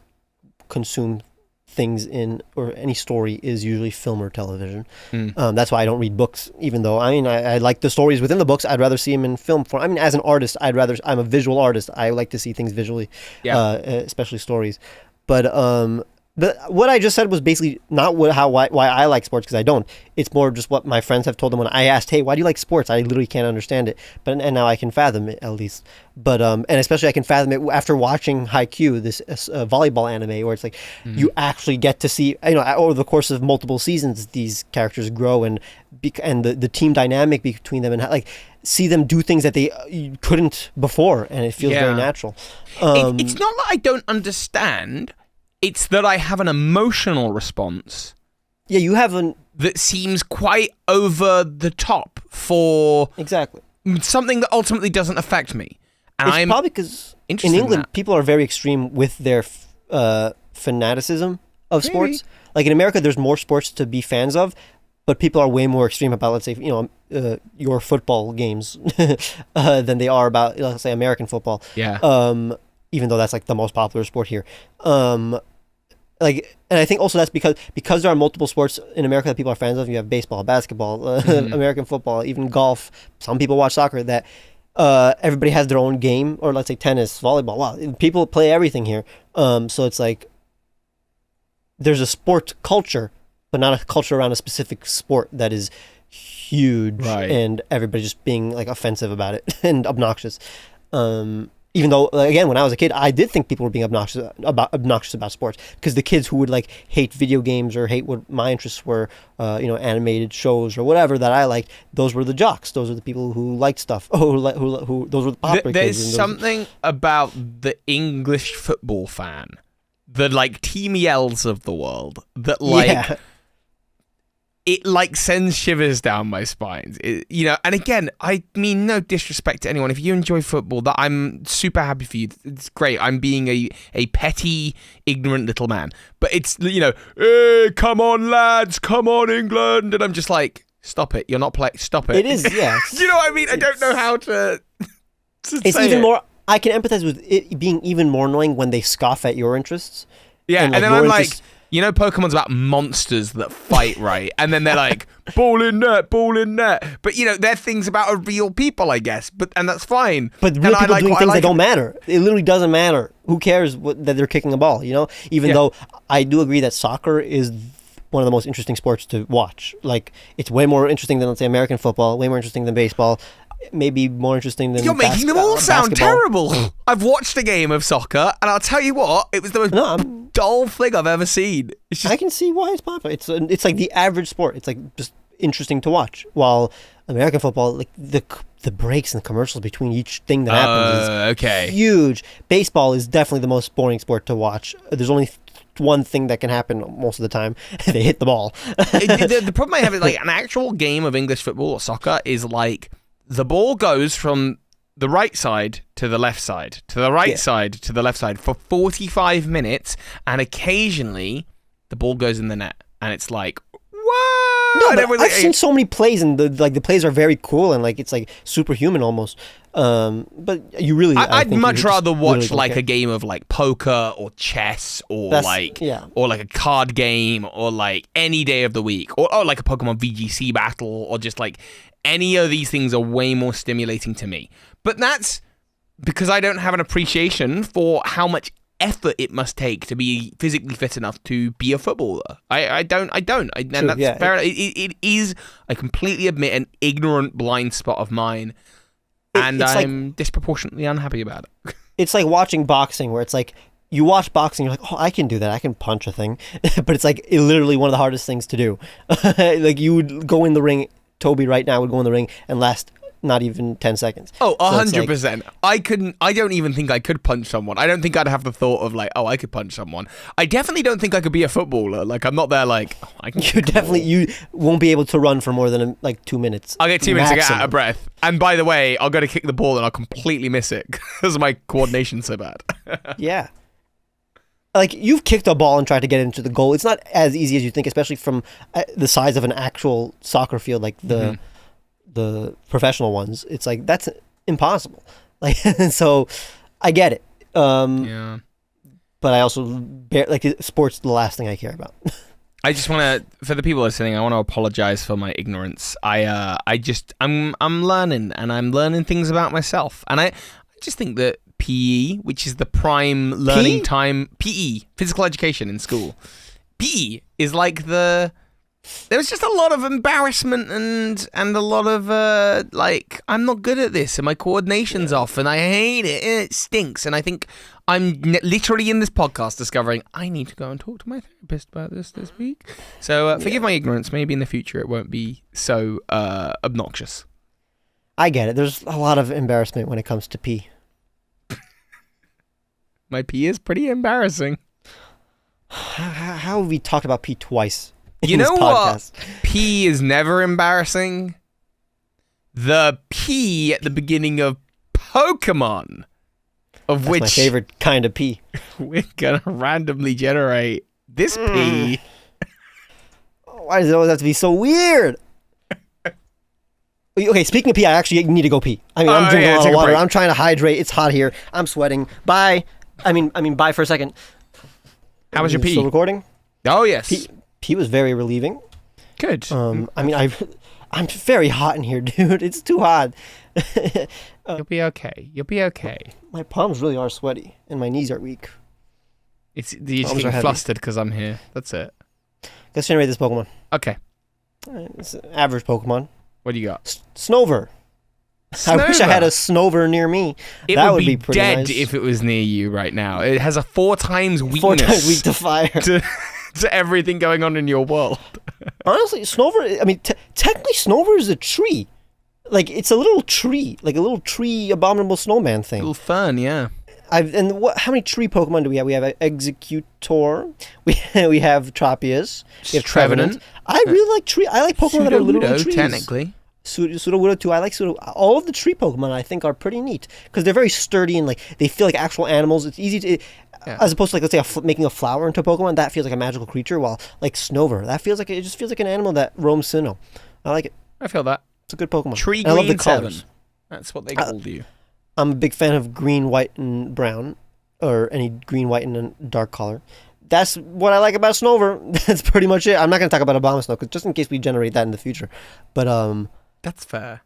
consume things in, or any story, is usually film or television. That's why I don't read books, even though, I mean, I like the stories within the books. I'd rather see them in film form. I mean, as an artist, I'm a visual artist. I like to see things visually, especially stories. But what I just said was basically not why I like sports, because I don't. It's more just what my friends have told them when I asked, hey, why do you like sports? I literally can't understand it. And now I can fathom it, at least. But and especially I can fathom it after watching Haikyuu, this volleyball anime, where it's like you actually get to see, you know, over the course of multiple seasons, these characters grow and the team dynamic between them, and like see them do things that they couldn't before, and it feels very natural. It's not that I don't understand. It's that I have an emotional response. Yeah, you have that seems quite over the top for something that ultimately doesn't affect me. And it's probably because in England, people are very extreme with their fanaticism of sports. Like in America, there's more sports to be fans of, but people are way more extreme about, let's say, you know, your football games than they are about, let's say, American football. Yeah. Even though that's like the most popular sport here. Like, and I think also that's because there are multiple sports in America that people are fans of. You have baseball, basketball, American football, even golf. Some people watch soccer. That everybody has their own game, or let's say tennis, volleyball. Wow, people play everything here. So it's like there's a sport culture, but not a culture around a specific sport that is huge, and everybody just being like offensive about it and obnoxious. Even though, again, when I was a kid, I did think people were being obnoxious about sports, because the kids who would like hate video games or hate what my interests were, you know, animated shows or whatever that I liked, those were the jocks. Those are the people who liked stuff. Who those were the popular kids. There's something about the English football fan, the like Team Yells of the world, that like it like sends shivers down my spine. You know, and again, I mean no disrespect to anyone. If you enjoy football, that I'm super happy for you. It's great. I'm being a petty, ignorant little man. But it's, you know, hey, come on lads, come on England, and I'm just like, stop it. You're not playing. Stop it. It is, yeah. You know what I mean? I don't know how to it's even more. I can empathize with it being even more annoying when they scoff at your interests. Yeah, and then I'm like, you know, Pokemon's about monsters that fight, right? And then they're like, ball in net. But, you know, they're things about real people, I guess. And that's fine. But real people doing things that don't matter. It literally doesn't matter. Who cares that they're kicking a ball, you know? Even though I do agree that soccer is one of the most interesting sports to watch. Like, it's way more interesting than, let's say, American football, way more interesting than baseball. Maybe more interesting than You're making them all sound terrible. I've watched a game of soccer, and I'll tell you what, it was the most dull thing I've ever seen. It's just, I can see why it's popular. It's like the average sport. It's like just interesting to watch. While American football, like the breaks and the commercials between each thing that happens is huge. Baseball is definitely the most boring sport to watch. There's only one thing that can happen most of the time. They hit the ball. The problem I have is like an actual game of English football or soccer is like, the ball goes from the right side to the left side, to the right side to the left side for 45 minutes, and occasionally the ball goes in the net, and it's like, what? No, but I've seen so many plays, and the plays are very cool, and like it's like superhuman almost. But you really, I'd much rather watch like a game of like poker or chess or like a card game or like any day of the week or like a Pokemon VGC battle or just like any of these things are way more stimulating to me. But that's because I don't have an appreciation for how much effort it must take to be physically fit enough to be a footballer. I don't. And that's fair. It is, I completely admit, an ignorant blind spot of mine. And I'm disproportionately unhappy about it. It's like watching boxing, where it's like you watch boxing, you're like, oh, I can do that. I can punch a thing. But it's like literally one of the hardest things to do. Like you would go in the ring, Toby right now would go in the ring and last not even 10 seconds. Oh, 100%. I don't even think I could punch someone. I don't think I'd have the thought of like, oh, I could punch someone. I definitely don't think I could be a footballer. Like, I'm not there like, oh, I can. You won't be able to run for more than like 2 minutes. I'll get 2 minutes to get out of breath. And by the way, I'll go to kick the ball and I'll completely miss it because my coordination's so bad. Yeah. Like, you've kicked a ball and tried to get into the goal. It's not as easy as you think, especially from the size of an actual soccer field, like the professional ones. It's like, that's impossible. Like, so I get it. But I also sports the last thing I care about. I just want to, for the people listening, I want to apologize for my ignorance. I'm learning, and I'm learning things about myself. And I just think that PE, which is the prime learning time, PE, physical education in school, PE is like there was just a lot of embarrassment and a lot of like, I'm not good at this and my coordination's off and I hate it and it stinks. And I think I'm literally in this podcast discovering I need to go and talk to my therapist about this week. So forgive my ignorance. Maybe in the future it won't be so obnoxious. I get it. There's a lot of embarrassment when it comes to pee. My pee is pretty embarrassing. How have we talked about pee twice? You know what? Pee is never embarrassing. The pee at the beginning of Pokemon, That's my favorite kind of pee. We're gonna randomly generate this pee. Why does it always have to be so weird? Okay, speaking of pee, I actually need to go pee. I mean, I'm drinking a lot of water. I'm trying to hydrate. It's hot here. I'm sweating. Bye. I mean, bye for a second. How was your pee? Still recording? Oh yes. Pee was very relieving. Good. I mean, I'm very hot in here, dude. It's too hot. You'll be okay. You'll be okay. My palms really are sweaty, and my knees are weak. You're just getting flustered because I'm here. That's it. Let's generate this Pokemon. Okay. It's an average Pokemon. What do you got? Snover. I wish I had a Snover near me. That would be pretty dead nice. If it was near you right now. It has a 4 times weakness. 4 times weak to fire. To everything going on in your world. Honestly, Snover, I mean, technically Snover is a tree. Like, it's a little tree. Like a little tree abominable snowman thing. A little fun, yeah. How many tree Pokemon do we have? We have Executor. We have Tropius. We have Trevenant. I really like tree. I like Pokemon that are literally trees. Technically. Sudowoodo too. I like all of the tree Pokemon. I think are pretty neat because they're very sturdy and like they feel like actual animals. It's easy to, as opposed to like let's say making a flower into a Pokemon that feels like a magical creature. While like Snover, that feels like it just feels like an animal that roams Sinnoh. I like it. I feel that it's a good Pokemon. Tree Green, I love the colors. That's what they called you. I'm a big fan of green, white, and brown, or any green, white, and dark color. That's what I like about Snover. That's pretty much it. I'm not going to talk about Abomasnow just in case we generate that in the future. But that's fair.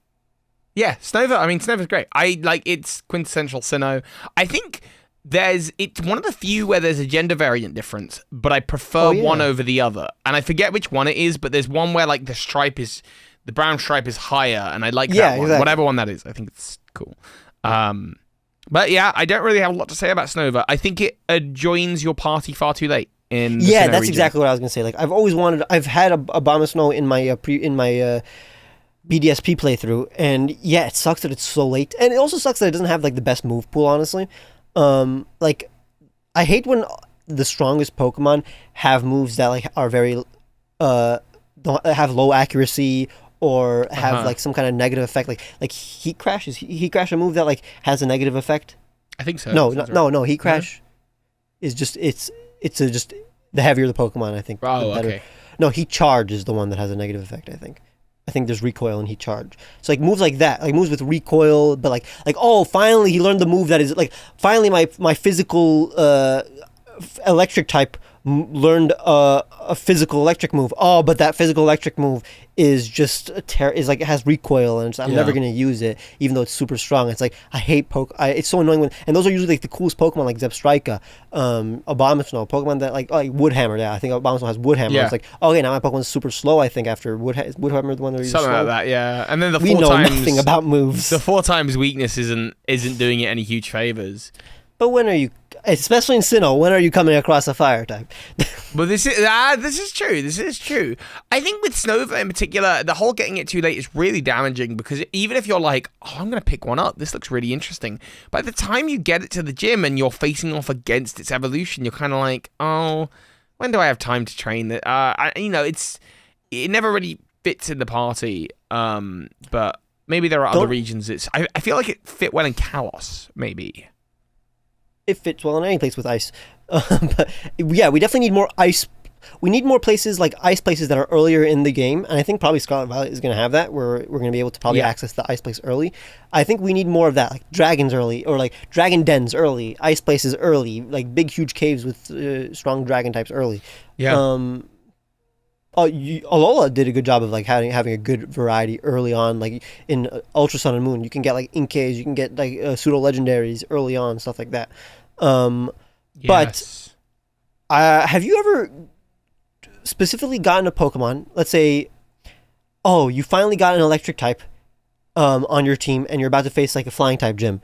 Yeah, Snover. I mean, Snover's great. I like it's quintessential Sinnoh. I think it's one of the few where there's a gender variant difference, but I prefer one over the other. And I forget which one it is, but there's one where like the brown stripe is higher, and I like that one. Exactly. Whatever one that is, I think it's cool. But yeah, I don't really have a lot to say about Snover. I think it joins your party far too late. In the Sinnoh that's region. Exactly what I was gonna say. Like I've had a Abomasnow in my BDSP playthrough, and yeah, it sucks that it's so late, and it also sucks that it doesn't have like the best move pool. Honestly, like I hate when the strongest Pokemon have moves that like are very don't have low accuracy or have like some kind of negative effect, like Heat Crash. Is Heat Crash a move that like has a negative effect? I think so. No. Heat Crash is just it's just the heavier the Pokemon, I think. Oh, okay. No, Heat Charge is the one that has a negative effect, I think. I think there's recoil and Heat Charge. So like moves like that, like moves with recoil, but like oh, finally he learned the move that is like finally my physical electric type learned a physical electric move. Oh, but that physical electric move is just is like it has recoil, and I'm never gonna use it, even though it's super strong. It's like I hate it's so annoying and those are usually like the coolest Pokemon, like Zebstrika, Abomasnow, Pokemon that like Woodhammer. Yeah, I think Abomasnow has Woodhammer. Yeah. It's like okay, now my Pokemon's super slow. I think after Woodhammer, the one where something slow. like that. Yeah, and then we know nothing about moves. The 4 times weakness isn't doing it any huge favors. But when are you, especially in Sinnoh, when are you coming across a fire type? But this is true. This is true. I think with Snover in particular, the whole getting it too late is really damaging, because even if you're like, oh, I'm going to pick one up, this looks really interesting. By the time you get it to the gym and you're facing off against its evolution, you're kind of like, oh, when do I have time to train it? It never really fits in the party. But maybe there are other regions. I feel like it fit well in Kalos, maybe. It fits well in any place with ice. But yeah, we definitely need more ice. We need more places, like ice places that are earlier in the game. And I think probably Scarlet and Violet is going to have that, where we're going to be able to probably access the ice place early. I think we need more of that, like dragons early, or like dragon dens early, ice places early, like big, huge caves with strong dragon types early. Yeah. Alola did a good job of like having a good variety early on, like in Ultra Sun and Moon. You can get like Inkays, you can get like pseudo legendaries early on, stuff like that. But have you ever specifically gotten a Pokemon? Let's say, you finally got an electric type on your team, and you're about to face like a flying type gym,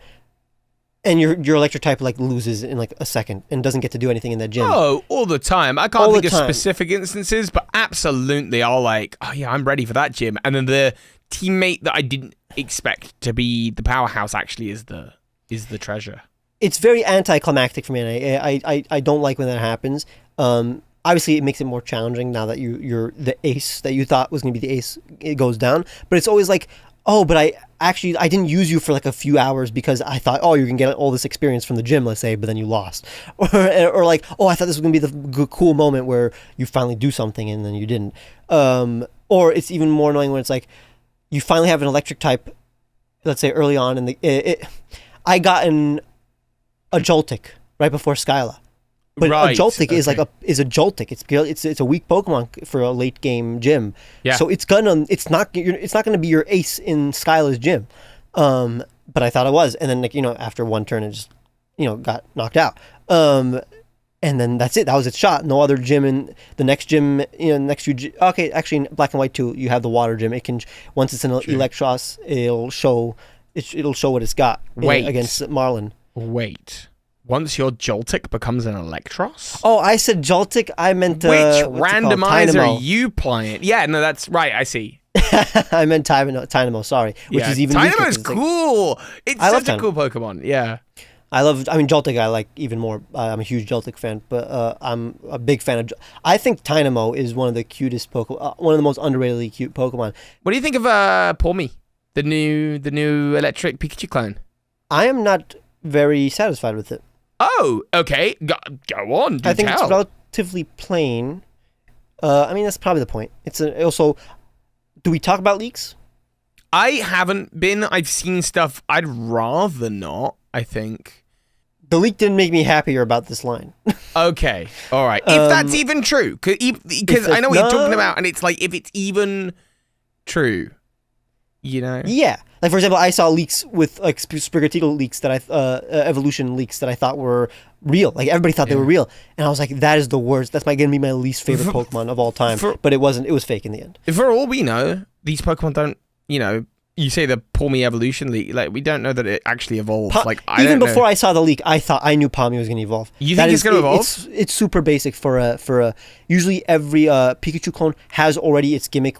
and your electric type like loses in like a second and doesn't get to do anything in that gym. Oh, all the time. I can't think of specific instances, but absolutely, I'll like, oh yeah, I'm ready for that gym, and then the teammate that I didn't expect to be the powerhouse actually is the treasure. It's very anticlimactic for me, and I don't like when that happens. Obviously, it makes it more challenging now that you're the ace that you thought was going to be the ace. It goes down, but it's always like, oh, but I didn't use you for like a few hours because I thought, oh, you're going to get all this experience from the gym, let's say, but then you lost. Or like, oh, I thought this was going to be the cool moment where you finally do something and then you didn't. Or it's even more annoying when it's like, you finally have an electric type, let's say early on, and I got a Joltik right before Skyla. But a Joltik is like a Joltik. It's a weak Pokemon for a late game gym. Yeah. So it's not gonna be your ace in Skyla's gym. But I thought it was, and then after one turn it just got knocked out. And then that's it. That was its shot. No other gym in the next gym. Next few. Okay, actually in Black and White 2 you have the water gym. It can, once it's an Electros, it'll show what it's got against Marlin. Wait. Once your Joltik becomes an Electros? Oh, I said Joltik. I meant which randomizer are you playing? Yeah, no, that's right. I see. I meant Tynamo. Sorry, which is even Tynamo is cool. It's such a cool Pokemon. Yeah, Joltik I like even more. I'm a huge Joltik fan, but I'm a big fan of. I think Tynamo is one of the cutest Pokemon, one of the most underratedly cute Pokemon. What do you think of Pawmi, the new electric Pikachu clone? I am not very satisfied with it. Oh, okay. Go on. I think it's relatively plain. That's probably the point. It's also. Do we talk about leaks? I haven't been. I've seen stuff. I'd rather not. I think the leak didn't make me happier about this line. Okay, all right. If that's even true, because I know what you're talking about, and it's like if it's even true, Yeah. Like, for example, I saw leaks with, like, Sprigatito leaks that evolution leaks that I thought were real. Like, everybody thought they were real. And I was like, that is the worst. That's going to be my least favorite Pokemon of all time. But it wasn't. It was fake in the end. For all we know, these Pokemon don't, you say the Pawmi evolution leak, like, we don't know that it actually evolves. Even before I saw the leak, I knew Pawmi was going to evolve. You think it's going to evolve? It's super basic for a usually every Pikachu clone has already its gimmick,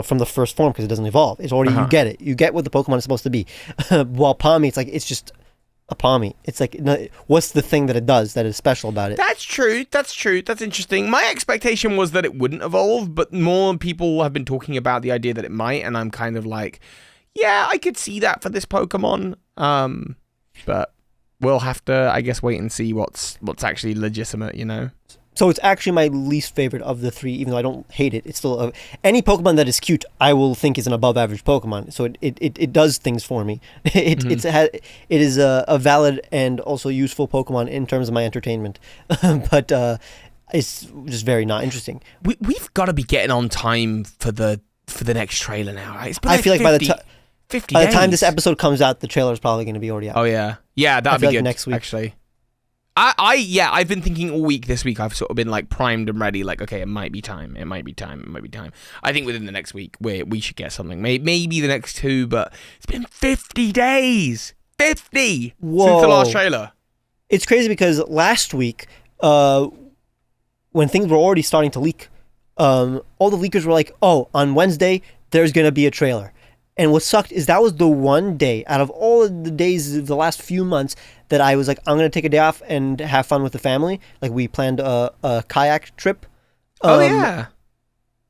from the first form, because it doesn't evolve. It's already, you get it. You get what the Pokemon is supposed to be. While Pawmi, it's just upon me. It's like, what's the thing that it does that is special about it? That's true. That's interesting. My expectation was that it wouldn't evolve, but more people have been talking about the idea that it might, and I'm kind of like, yeah, I could see that for this Pokemon. But we'll have to, I guess, wait and see what's actually legitimate, you know? So it's actually my least favorite of the three, even though I don't hate it. It's still any Pokemon that is cute, I will think is an above average Pokemon. So it does things for me. It is a valid and also useful Pokemon in terms of my entertainment, but it's just very not interesting. We've got to be getting on time for the next trailer now, right? It's been I feel like 50 by days. the time this episode comes out, the trailer is probably going to be already out. Oh yeah, that'd be like good next week. Actually. I've been thinking all week this week. I've sort of been like primed and ready. Like, okay, it might be time. I think within the next week we should get something. Maybe the next 2, but it's been 50 days. 50 Whoa. Since the last trailer. It's crazy because last week, when things were already starting to leak, all the leakers were like, "Oh, on Wednesday there's gonna be a trailer." And what sucked is that was the one day out of all of the days of the last few months that I was like, I'm going to take a day off and have fun with the family. Like, we planned a kayak trip. Oh, yeah.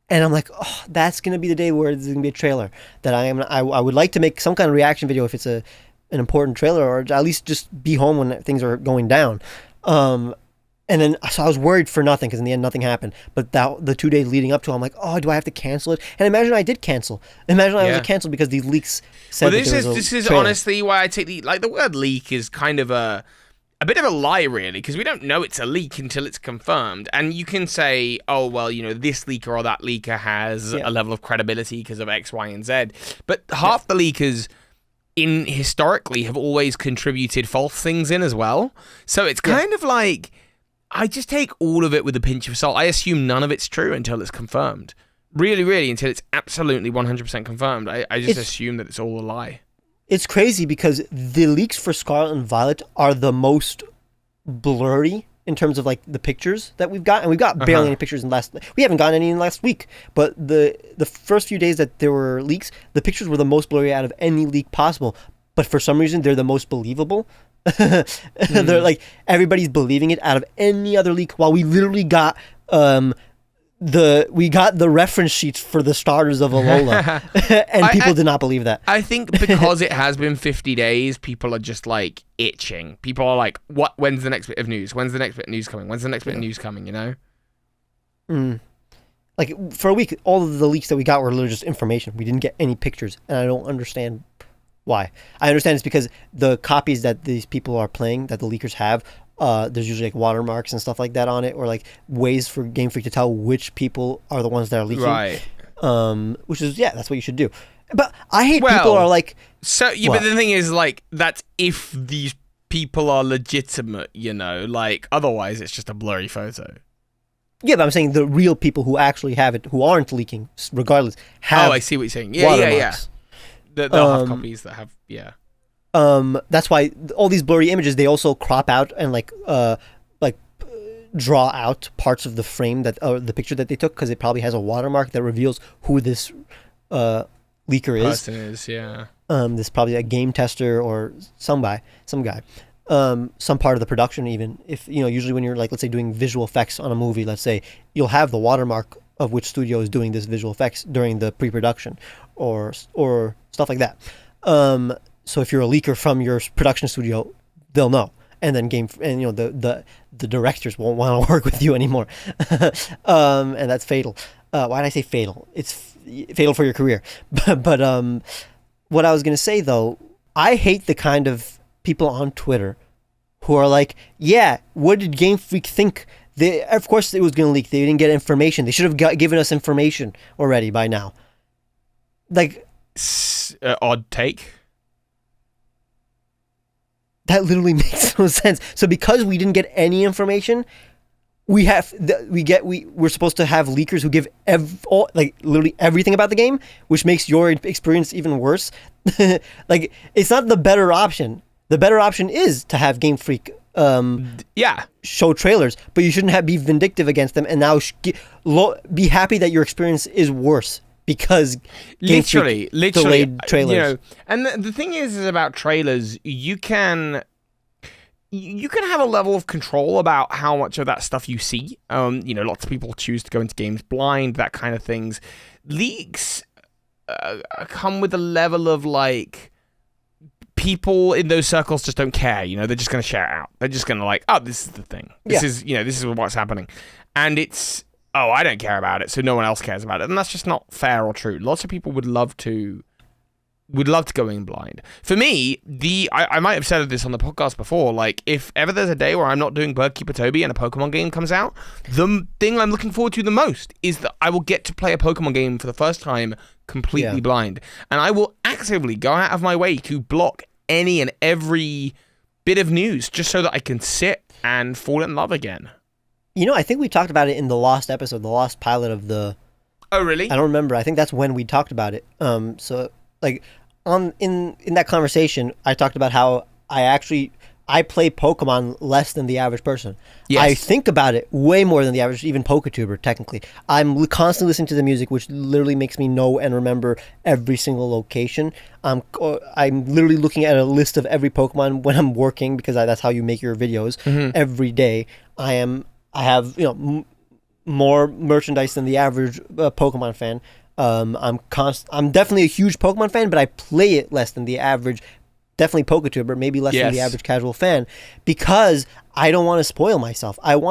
And I'm like, oh, that's going to be the day where there's going to be a trailer. That I would like to make some kind of reaction video if it's an important trailer, or at least just be home when things are going down. And then, so I was worried for nothing, because in the end, nothing happened. But the 2 days leading up to it, I'm like, oh, do I have to cancel it? And imagine I did cancel. Imagine I was canceled because these leaks said well, that there was a this is trailer. honestly why I take the word leak is kind of a bit of a lie, really, because we don't know it's a leak until it's confirmed. And you can say, oh, well, you know, this leaker or that leaker has a level of credibility because of X, Y, and Z. But half the leakers historically have always contributed false things in as well. So it's kind of like, I just take all of it with a pinch of salt. I assume none of it's true until it's confirmed. Really, really, until it's absolutely 100% confirmed. I just assume that it's all a lie. It's crazy because the leaks for Scarlet and Violet are the most blurry in terms of like the pictures that we've got. And we've got barely any pictures we haven't gotten any in last week. But the first few days that there were leaks, the pictures were the most blurry out of any leak possible. But for some reason, they're the most believable. They're like, everybody's believing it out of any other leak, while we literally got the reference sheets for the starters of Alola, and people did not believe that. I think because it has been 50 days, people are just like itching. People are like, "What? When's the next bit of news? When's the next bit of news coming? When's the next bit of news coming?" You know. Like, for a week, all of the leaks that we got were literally just information. We didn't get any pictures, and I don't understand why. I understand it's because the copies that these people are playing, that the leakers have, there's usually like watermarks and stuff like that on it, or like ways for Game Freak to tell which people are the ones that are leaking. Right. Which is, that's what you should do. But I hate people are like... So, but the thing is, like, that's if these people are legitimate, you know? Like, otherwise it's just a blurry photo. Yeah, but I'm saying the real people who actually have it, who aren't leaking, regardless, have... Oh, I see what you're saying. Yeah. They'll have copies that have, That's why all these blurry images, they also crop out and draw out parts of the frame the picture that they took, because it probably has a watermark that reveals who this leaker is. Person is, yeah. This is probably a game tester or some guy, some part of the production. Even if, usually when you're like, let's say, doing visual effects on a movie, let's say, you'll have the watermark of which studio is doing this visual effects during the pre-production or stuff like that. So if you're a leaker from your production studio, they'll know. And then the directors won't want to work with you anymore. And that's fatal. Why did I say fatal? It's fatal for your career. But what I was going to say, though, I hate the kind of people on Twitter who are like, yeah, what did Game Freak think? Of course it was going to leak. They didn't get information. They should have given us information already by now. Like... odd take. That literally makes no sense. So because we didn't get any information, we're supposed to have leakers who give literally everything about the game, which makes your experience even worse. Like, it's not the better option. The better option is to have Game Freak show trailers, but you shouldn't be vindictive against them and now be happy that your experience is worse because Game Freak literally delayed trailers. And the thing is about trailers, you can you can have a level of control about how much of that stuff you see. Lots of people choose to go into games blind, that kind of things. Leaks come with a level of like, people in those circles just don't care. They're just going to share it out. They're just going to like, oh, this is the thing. This is what's happening. And it's, oh, I don't care about it, so no one else cares about it. And that's just not fair or true. Lots of people would love to go in blind. For me, I might have said this on the podcast before, like, if ever there's a day where I'm not doing Birdkeepertoby and a Pokemon game comes out, the thing I'm looking forward to the most is that I will get to play a Pokemon game for the first time completely blind. And I will actively go out of my way to block any and every bit of news just so that I can sit and fall in love again. I think we talked about it in the lost episode, the lost pilot of the... Oh, really? I don't remember. I think that's when we talked about it. So, like... in that conversation, I talked about how I play Pokemon less than the average person. Yes. I think about it way more than the average, even Poketuber, technically. I'm constantly listening to the music, which literally makes me know and remember every single location. I'm literally looking at a list of every Pokemon when I'm working, because that's how you make your videos every day. I have more merchandise than the average Pokemon fan. I'm definitely a huge Pokemon fan, but I play it less than the average, definitely Poketuber, maybe less than the average casual fan, because I don't want to spoil myself. I don't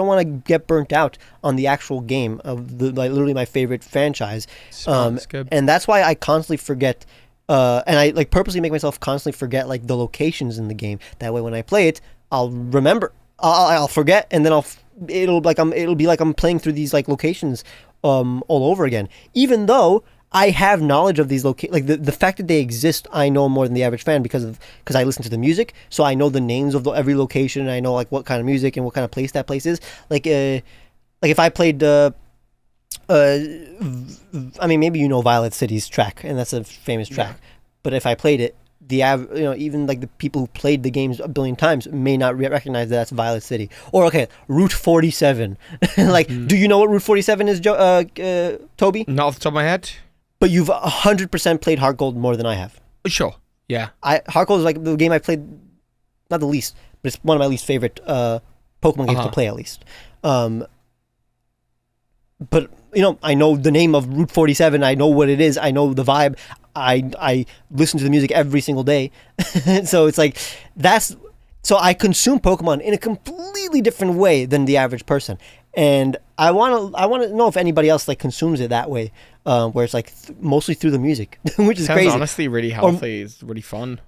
want to get burnt out on the actual game of literally my favorite franchise. And that's why I constantly forget, and I like purposely make myself constantly forget like the locations in the game. That way, when I play it, I'll remember. I'll forget, and then it'll be like I'm playing through these like locations all over again, even though I have knowledge of these like the fact that they exist. I know more than the average fan because I listen to the music, so I know the names of every location, and I know like what kind of music and what kind of place that place is. Like if I played maybe Violet City's track, and that's a famous track, but if I played it, even like the people who played the games a billion times may not recognize that that's Violet City. Or Route 47. Do you know what Route 47 is, Toby? Not off the top of my head. But you've 100% played Heart Gold more than I have. Sure. Yeah. Heart Gold is like the game I played, not the least, but it's one of my least favorite Pokemon games to play, at least. But I know the name of Route 47. I know what it is. I know the vibe. I listen to the music every single day. So it's like so I consume Pokemon in a completely different way than the average person. And I want to know if anybody else like consumes it that way, where it's like mostly through the music, which is Sounds crazy. Honestly really healthy. It's really fun.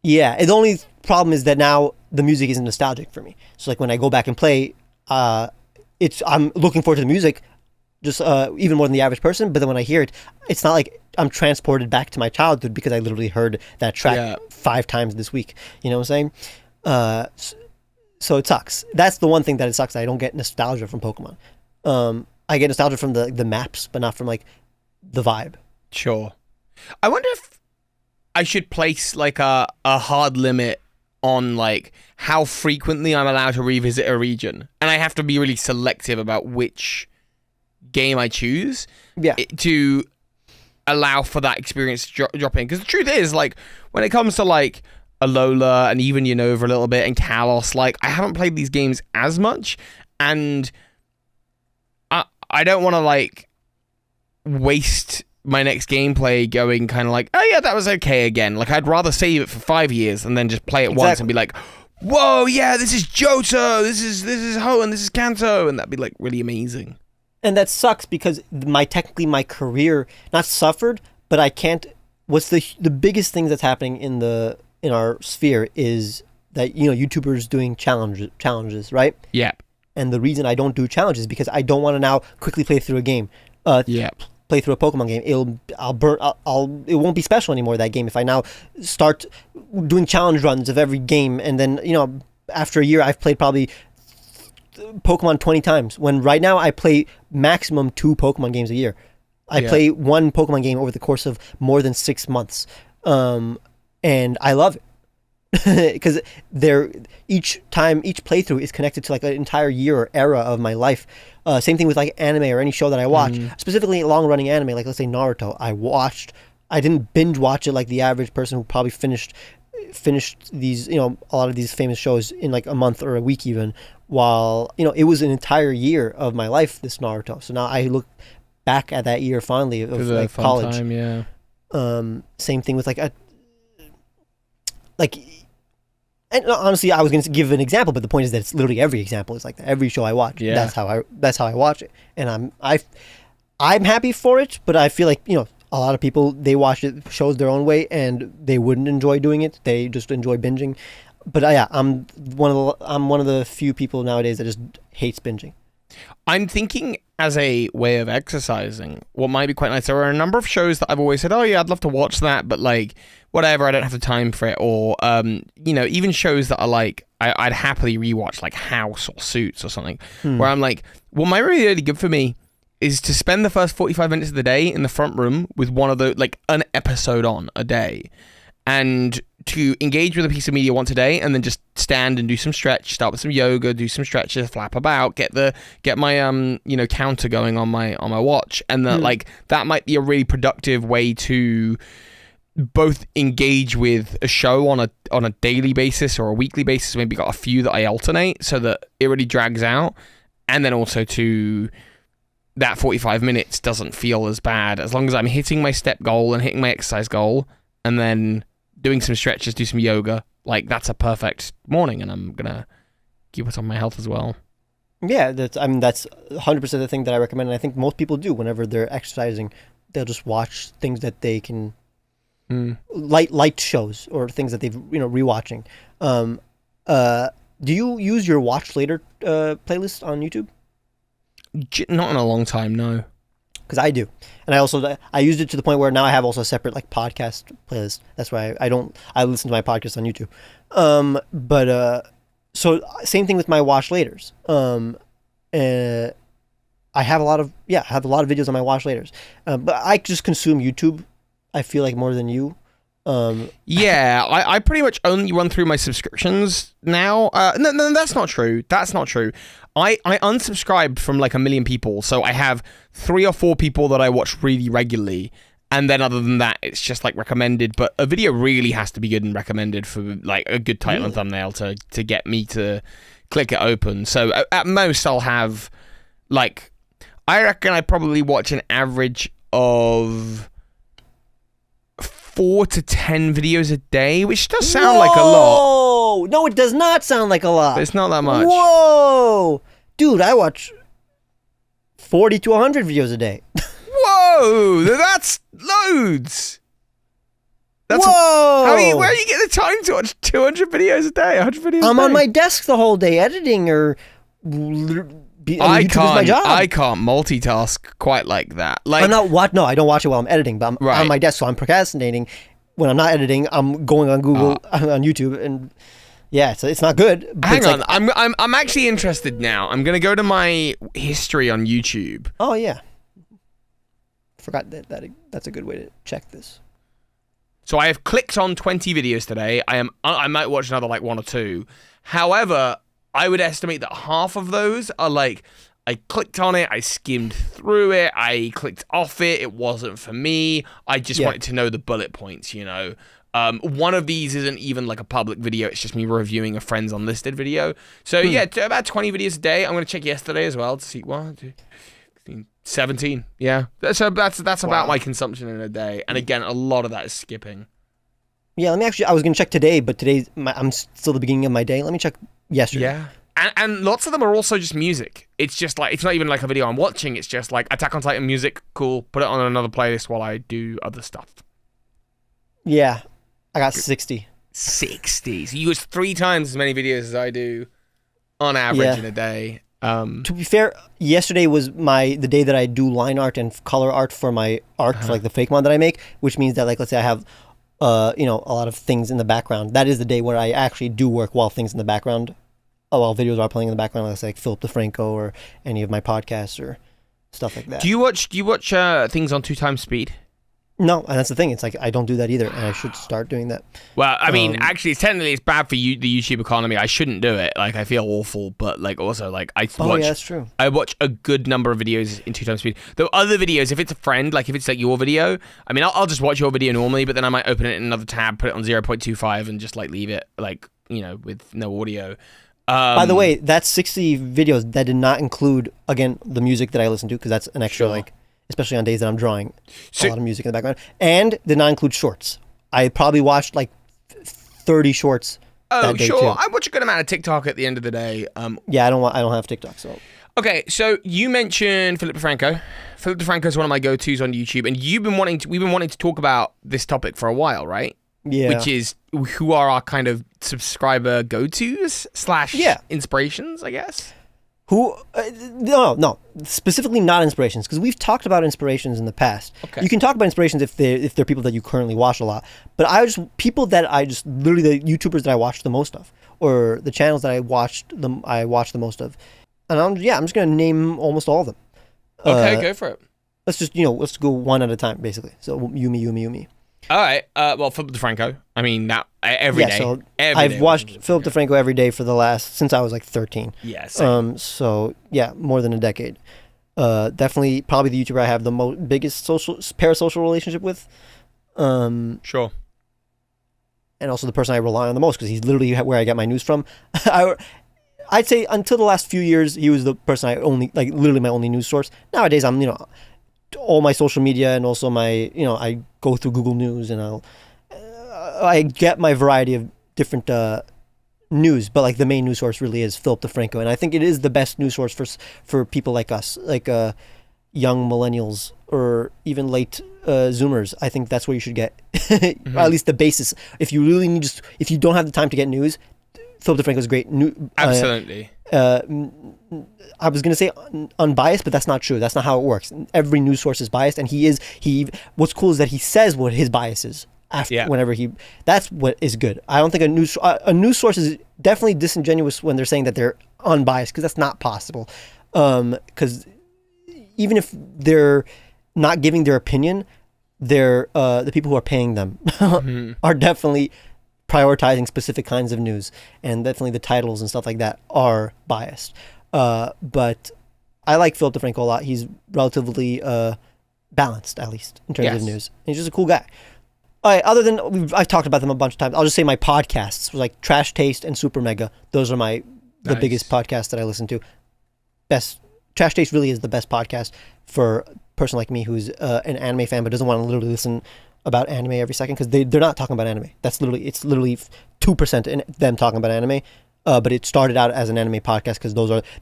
Yeah, the only problem is that now the music isn't nostalgic for me. So like when I go back and play, I'm looking forward to the music just even more than the average person, but then when I hear it, it's not like I'm transported back to my childhood because I literally heard that track 5 times this week. You know what I'm saying? So it sucks. That's the one thing that it sucks. I don't get nostalgia from Pokemon. I get nostalgia from the maps, but not from like the vibe. Sure. I wonder if I should place like a hard limit on like how frequently I'm allowed to revisit a region, and I have to be really selective about which game I choose to allow for that experience to drop in. Because the truth is, like, when it comes to like Alola and even Unova a little bit and Kalos, like, I haven't played these games as much, and I don't want to like waste my next gameplay going kind of like, oh yeah, that was okay again. Like, I'd rather save it for 5 years and then just play it once and be like, whoa, yeah, this is Johto, this is Ho, and this is Kanto, and that'd be like really amazing. And that sucks because my career not suffered, but I can't. What's the biggest thing that's happening in our sphere is that YouTubers doing challenges, right? Yeah. And the reason I don't do challenges is because I don't want to now quickly play through a game. Play through a Pokemon game. It won't be special anymore, that game, if I now start doing challenge runs of every game, and then after a year I've played probably Pokemon 20 times, when right now I play maximum 2 Pokemon games a year. I play 1 Pokemon game over the course of more than 6 months, and I love it because each playthrough is connected to like an entire year or era of my life. Same thing with like anime or any show that I watch, specifically long-running anime, like let's say Naruto. I didn't binge watch it like the average person who probably finished finished these, a lot of these famous shows in like a month or a week even, while, it was an entire year of my life, this Naruto. So now I look back at that year fondly of like college. Time, yeah. Same thing with and honestly, I was going to give an example, but the point is that it's literally every example is like that. Every show I watch, that's how I watch it, and I'm happy for it. But I feel like a lot of people, they watch it shows their own way, and they wouldn't enjoy doing it. They just enjoy binging. But I'm one of the few people nowadays that just hates binging. I'm thinking as a way of exercising, what might be quite nice. There are a number of shows that I've always said, oh yeah, I'd love to watch that, but like, whatever, I don't have the time for it. Or, even shows that are like, I'd happily rewatch, like House or Suits or something, where I'm like, what might be really good for me is to spend the first 45 minutes of the day in the front room with one of the, like, an episode on a day, and to engage with a piece of media once a day, and then just stand and do some stretch, start with some yoga, do some stretches, flap about, get my counter going on my watch, and that like that might be a really productive way to both engage with a show on a daily basis or a weekly basis. Maybe got a few that I alternate so that it really drags out, and then also to that 45 minutes doesn't feel as bad as long as I'm hitting my step goal and hitting my exercise goal, and then doing some stretches, do some yoga. Like, that's a perfect morning, and I'm gonna keep it on my health as well. Yeah, that's 100% the thing that I recommend, and I think most people do whenever they're exercising. They'll just watch things that they can light shows or things that they've rewatching. Do you use your watch later playlist on YouTube? Not in a long time, no. Because I do, and I used it to the point where now I have also a separate like podcast playlist. That's why I listen to my podcast on YouTube. So same thing with my watch laters. I have a lot of videos on my watch laters, but I just consume YouTube, I feel like, more than you. I pretty much only run through my subscriptions now. No, that's not true. I unsubscribed from like a million people, so I have 3 or 4 people that I watch really regularly, and then other than that, it's just like recommended. But a video really has to be good and recommended for like a good title and thumbnail to get me to click it open. So at most, I'll have like, I reckon I probably watch an average of 4 to 10 videos a day, which does sound like a lot. No, it does not sound like a lot. But it's not that much. Whoa! Dude, I watch 40 to 100 videos a day. Whoa! That's loads! Whoa! Where do you get the time to watch 200 videos a day, 100 videos a day? I'm on my desk the whole day editing or... I can't multitask quite like that. Like, I don't watch it while I'm editing, but I'm on my desk, so I'm procrastinating. When I'm not editing, I'm going on Google, on YouTube, and yeah, it's not good. Hang on, I'm actually interested now. I'm gonna go to my history on YouTube. Oh yeah, forgot that's a good way to check this. So I have clicked on 20 videos today. I might watch another like 1 or 2. However, I would estimate that half of those are like, I clicked on it, I skimmed through it, I clicked off it, it wasn't for me, I just wanted to know the bullet points, One of these isn't even like a public video, it's just me reviewing a friend's unlisted video. So about 20 videos a day. I'm going to check yesterday as well to see, 17, yeah. So that's about my consumption in a day. And again, a lot of that is skipping. Yeah, I was going to check today, but I'm still the beginning of my day. Let me check yesterday. Yeah. And lots of them are also just music. It's just like, it's not even like a video I'm watching. It's just like Attack on Titan music. Cool. Put it on another playlist while I do other stuff. Yeah. I got 60. 60. So you watch 3 times as many videos as I do on average in a day. To be fair, yesterday was the day that I do line art and color art for my art, for like the fake mod that I make, which means that, like, let's say I have a lot of things in the background. That is the day where I actually do work while things in the background, while videos are playing in the background, like Philip DeFranco or any of my podcasts or stuff like that. Do you watch things on 2 times speed? No, and that's the thing. It's like I don't do that either, and I should start doing that. Well, I mean, actually, technically, it's bad for you, the YouTube economy. I shouldn't do it. Like, I feel awful, but like, also, like, yeah, that's true. I watch a good number of videos in 2 times speed. Though other videos, if it's a friend, like if it's like your video, I mean, I'll just watch your video normally, but then I might open it in another tab, put it on 0.25, and just like leave it, like, you know, with no audio. By the way, that's 60 videos that did not include, again, the music that I listen to, because that's an extra, like, especially on days that I'm drawing, a lot of music in the background, and did not include shorts. I probably watched like 30 shorts. Oh, that day sure. too. I watch a good amount of TikTok at the end of the day. Yeah, I don't have TikTok, so. Okay, so you mentioned Philip DeFranco. Philip DeFranco is one of my go-tos on YouTube, and we've been wanting to talk about this topic for a while, right? Yeah. Which is who are our kind of subscriber go-tos / inspirations, I guess. No, specifically not inspirations, because we've talked about inspirations in the past. Okay. You can talk about inspirations if they're people that you currently watch a lot, but people that I just literally the YouTubers that I watch the most of, or the channels that I watch the most of, and I'm just gonna name almost all of them. Okay, go for it. Let's go one at a time, basically. So Yumi. All right. Well, Philip DeFranco. I mean, that every day. So I've watched Philip DeFranco every day since I was like 13. Yeah. Same. So yeah, more than a decade. Definitely, probably the YouTuber I have the biggest parasocial relationship with. Sure. And also the person I rely on the most, because he's literally where I get my news from. I'd say until the last few years, he was the person literally my only news source. Nowadays, I'm all my social media, and also my I go through Google News, and I get my variety of different news, but like the main news source really is Philip DeFranco, and I think it is the best news source for people like us, like young millennials or even late Zoomers. I think that's where you should get Mm-hmm. at least the basis. If you really if you don't have the time to get news, Philip DeFranco is great. Absolutely. I was gonna say unbiased, but that's not true. That's not how it works. Every news source is biased, and what's cool is that he says what his bias is whenever that's what is good. I don't think a news source is definitely disingenuous when they're saying that they're unbiased, because that's not possible. Because even if they're not giving their opinion, they're the people who are paying them are definitely prioritizing specific kinds of news, and definitely the titles and stuff like that are biased. But I like Philip DeFranco a lot. He's relatively balanced, at least in terms of news. And he's just a cool guy. All right, I've talked about them a bunch of times. I'll just say my podcasts, like Trash Taste and Super Mega. Those are the biggest podcasts that I listen to. Trash Taste really is the best podcast for a person like me who's an anime fan but doesn't want to literally listen about anime every second, because they're not talking about anime. It's literally 2% in them talking about anime. But it started out as an anime podcast because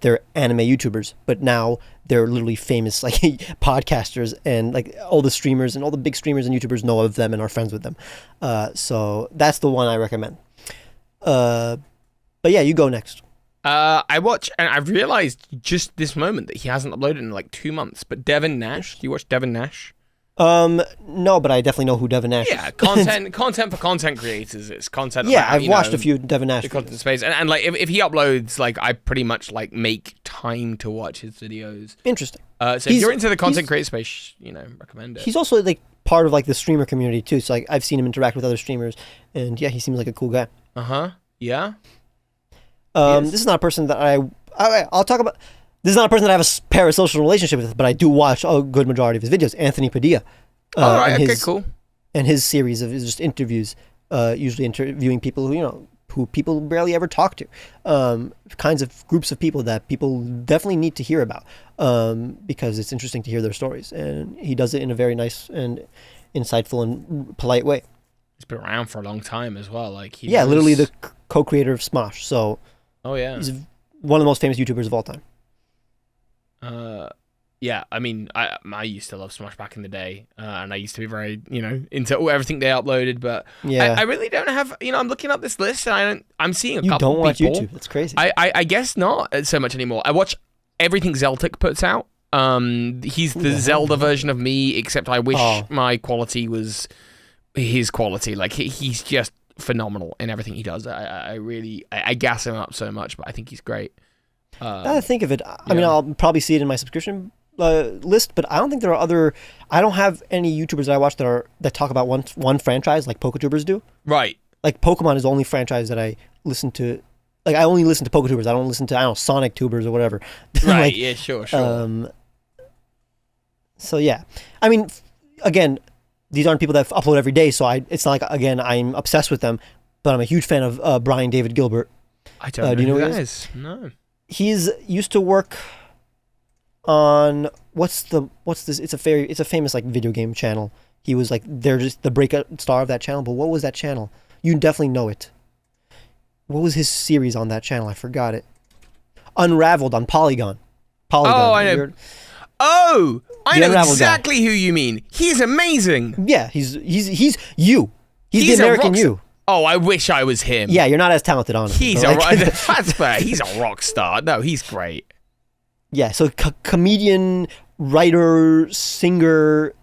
they're anime YouTubers, but now they're literally famous like podcasters, and like all the streamers and all the big streamers and YouTubers know of them and are friends with them. So that's the one I recommend. But yeah, you go next. I watch, and I've realized just this moment that he hasn't uploaded in like 2 months. But Devin Nash, do you watch Devin Nash? No, but I definitely know who Devin Nash is. Yeah, content for content creators. It's content. Yeah, I've watched a few Devin Nash the content space, and like if he uploads, like I pretty much like make time to watch his videos. Interesting. So if you're into the content creator space, recommend it. He's also like part of like the streamer community too. So like I've seen him interact with other streamers, and yeah, he seems like a cool guy. Yeah. This is not a person that I'll talk about. This is not a person that I have a parasocial relationship with, but I do watch a good majority of his videos. Anthony Padilla. All right, okay, cool. And his series of just interviews, usually interviewing people who people barely ever talk to. Kinds of groups of people that people definitely need to hear about, because it's interesting to hear their stories. And he does it in a very nice and insightful and polite way. He's been around for a long time as well. Literally the co-creator of Smosh. So, he's one of the most famous YouTubers of all time. Yeah, I mean, I used to love Smash back in the day, and I used to be very, into everything they uploaded. But I really don't have, I'm looking up this list, and I'm seeing a couple people. You don't watch YouTube? That's crazy. I guess not so much anymore. I watch everything Zeltic puts out. He's the Zelda version of me, except I wish my quality was his quality. Like he's just phenomenal in everything he does. I gas him up so much, but I think he's great. Now that I think of it, I mean, I'll probably see it in my subscription list, but I don't think there are other. I don't have any YouTubers that I watch that talk about one franchise like PokeTubers do. Right. Like Pokemon is the only franchise that I listen to. Like I only listen to PokeTubers. I don't listen to Sonic Tubers or whatever. Right. Like, yeah. Sure. So yeah, I mean, again, these aren't people that upload every day, so it's not like again I'm obsessed with them. But I'm a huge fan of Brian David Gilbert. I don't know, do you know who that is. No. He's used to work on what's this? It's a famous like video game channel. He was like they're just the breakout star of that channel. But what was that channel? You definitely know it. What was his series on that channel? I forgot it. Unraveled on Polygon. Oh, I know. Oh, I know exactly who you mean. He's amazing. Yeah, he's you. He's the American you. Oh, I wish I was him. Yeah, you're not as talented on it. That's fair. He's a rock star. No, he's great. Yeah, so comedian, writer, singer,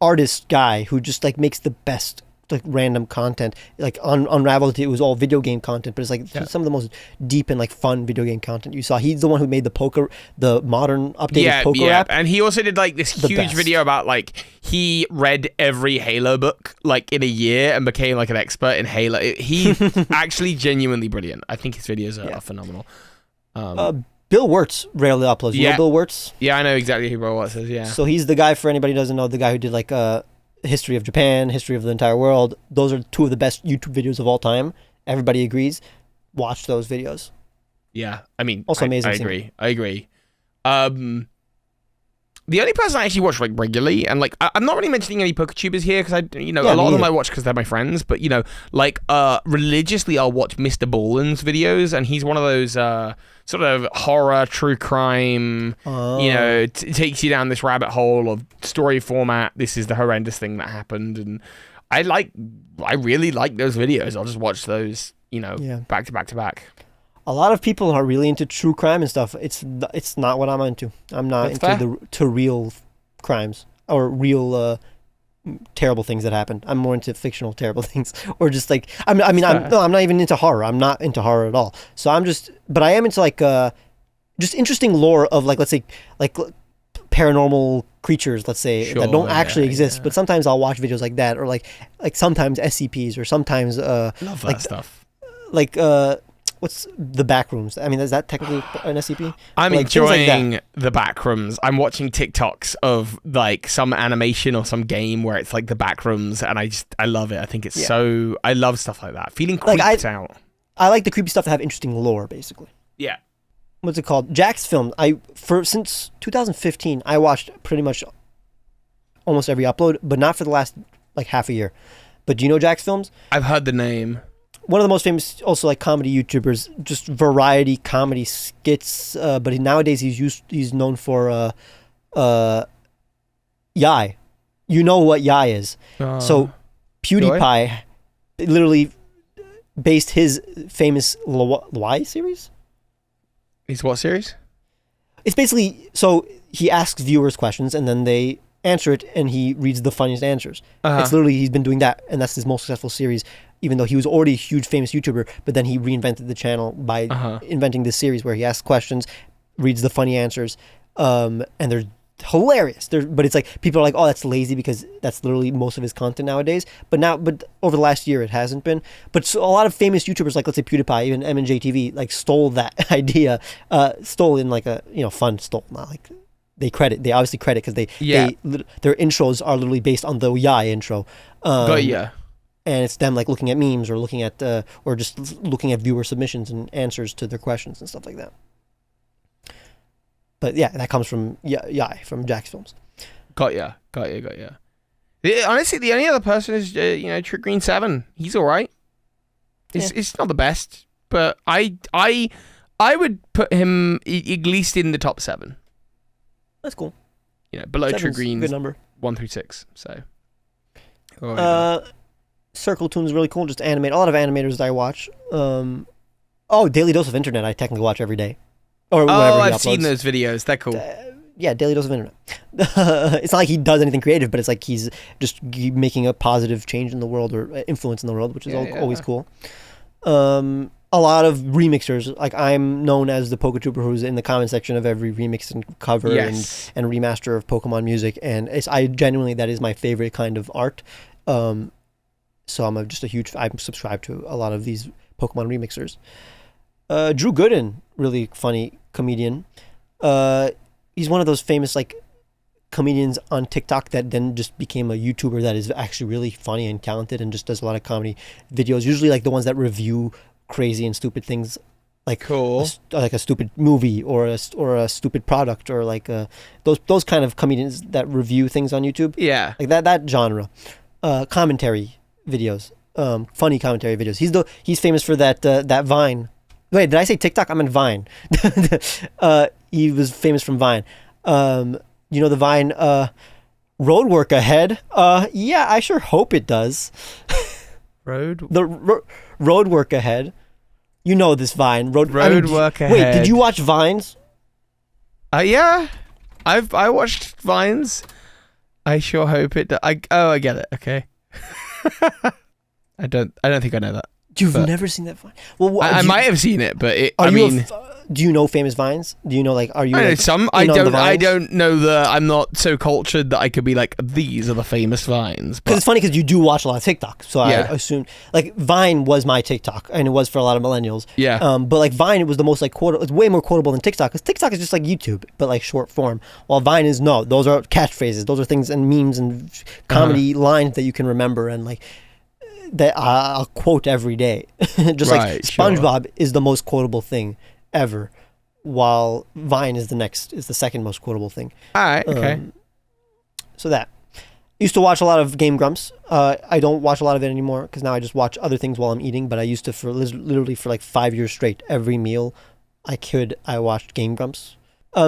artist guy who just like makes the best like random content. Like on Unraveled, it was all video game content, but it's like some of the most deep and like fun video game content you saw. He's the one who made the modern updated poker app. And he also did like this huge video about like he read every Halo book like in a year and became like an expert in Halo. He's actually genuinely brilliant. I think his videos are phenomenal. Bill Wirtz rarely uploads. You know Bill Wirtz? Yeah, I know exactly who Bill Wirtz is. Yeah. So he's the guy, for anybody who doesn't know, the guy who did like history of Japan, history of the entire world. Those are two of the best YouTube videos of all time. Everybody agrees. Watch those videos. Yeah, I mean, also amazing. I agree. The only person I actually watch like regularly, and like I'm not really mentioning any PokeTubers here because a lot of them I watch because they're my friends. But like religiously, I'll watch Mr. Ballen's videos, and he's one of those sort of horror, true crime. Takes you down this rabbit hole of story format. This is the horrendous thing that happened, and I really like those videos. I'll just watch those, back to back to back. A lot of people are really into true crime and stuff. It's not what I'm into. I'm not into real crimes or real terrible things that happened. I'm more into fictional terrible things, or just like I'm not even into horror. I'm not into horror at all. So but I am into like just interesting lore of like, let's say like paranormal creatures, let's say, that don't actually exist. Yeah. But sometimes I'll watch videos like that, or like sometimes SCPs, or sometimes love that stuff. Like what's the Backrooms? I mean, is that technically an SCP? I'm enjoying the Backrooms. I'm watching TikToks of like some animation or some game where it's like the Backrooms, and I love it. I think it's so. I love stuff like that. Feeling creeped out. I like the creepy stuff that have interesting lore, basically. Yeah. What's it called? Jack's Film. Since 2015, I watched pretty much almost every upload, but not for the last like half a year. But do you know Jack's Films? I've heard the name. One of the most famous, also like comedy YouTubers, just variety comedy skits. But nowadays he's known for Yai. You know what Yai is? So PewDiePie literally based his famous Why series. His what series? It's basically, so he asks viewers questions and then they answer it, and he reads the funniest answers. It's literally, he's been doing that, and that's his most successful series, even though he was already a huge famous YouTuber, but then he reinvented the channel by inventing this series where he asks questions, reads the funny answers, and they're hilarious. But it's like, people are like, oh, that's lazy, because that's literally most of his content nowadays. But over the last year, it hasn't been. But so a lot of famous YouTubers, like let's say PewDiePie, even MNJTV, like stole that idea, stole in like a, fun stole, not like... They obviously credit because their intros are literally based on the Yai intro. And it's them like looking at memes or looking at or just looking at viewer submissions and answers to their questions and stuff like that. But yeah, that comes from Yai from Jack's Films. Got ya. Honestly, the only other person is Trick Green 7. He's all right. It's not the best, but I would put him at least in the top 7. That's cool. Below True Green's good number. 1 through 6. So. Circle Toon's really cool. Just animate. A lot of animators that I watch. Daily Dose of Internet. I technically watch every day. Or whatever. I've seen those videos. They're cool. Daily Dose of Internet. It's not like he does anything creative, but it's like he's just making a positive change in the world or influence in the world, which is always cool. A a lot of remixers. Like I'm known as the Poketrooper who's in the comment section of every remix and cover and remaster of Pokemon music, and I genuinely, that is my favorite kind of art. So I'm I'm subscribed to a lot of these Pokemon remixers. Drew Gooden, really funny comedian. He's one of those famous like comedians on TikTok that then just became a YouTuber that is actually really funny and talented and just does a lot of comedy videos. Usually like the ones that review crazy and stupid things, like cool, like a stupid movie or a stupid product, or like those kind of comedians that review things on YouTube. Yeah, like that genre. Commentary videos, funny commentary videos. He's famous for that Vine. Wait, did I say TikTok? I meant Vine. He was famous from Vine. You know the Vine road work ahead? Yeah, I sure hope it does. Road work ahead. You know this Vine. Road work ahead. Wait, did you watch Vines? Yeah. I watched Vines. I sure hope it does. I get it. Okay. I don't think I know that. You've never seen that Vine? Well, I might have seen it, but do you know famous Vines? Do you know are you? I know like, some. I don't know I'm not so cultured that I could be like, these are the famous Vines. Because it's funny because you do watch a lot of TikTok, so I assume like Vine was my TikTok, and it was for a lot of millennials. Yeah. But like Vine, it was the most like it's way more quotable than TikTok, because TikTok is just like YouTube, but like short form. While Vine is those are catchphrases, those are things and memes and comedy lines that you can remember and like. That I'll quote every day. Just like SpongeBob is the most quotable thing ever, while Vine is the second most quotable thing. All right, okay. So that. Used to watch a lot of Game Grumps. I don't watch a lot of it anymore because now I just watch other things while I'm eating, but I used to literally for like 5 years straight, every meal I watched Game Grumps.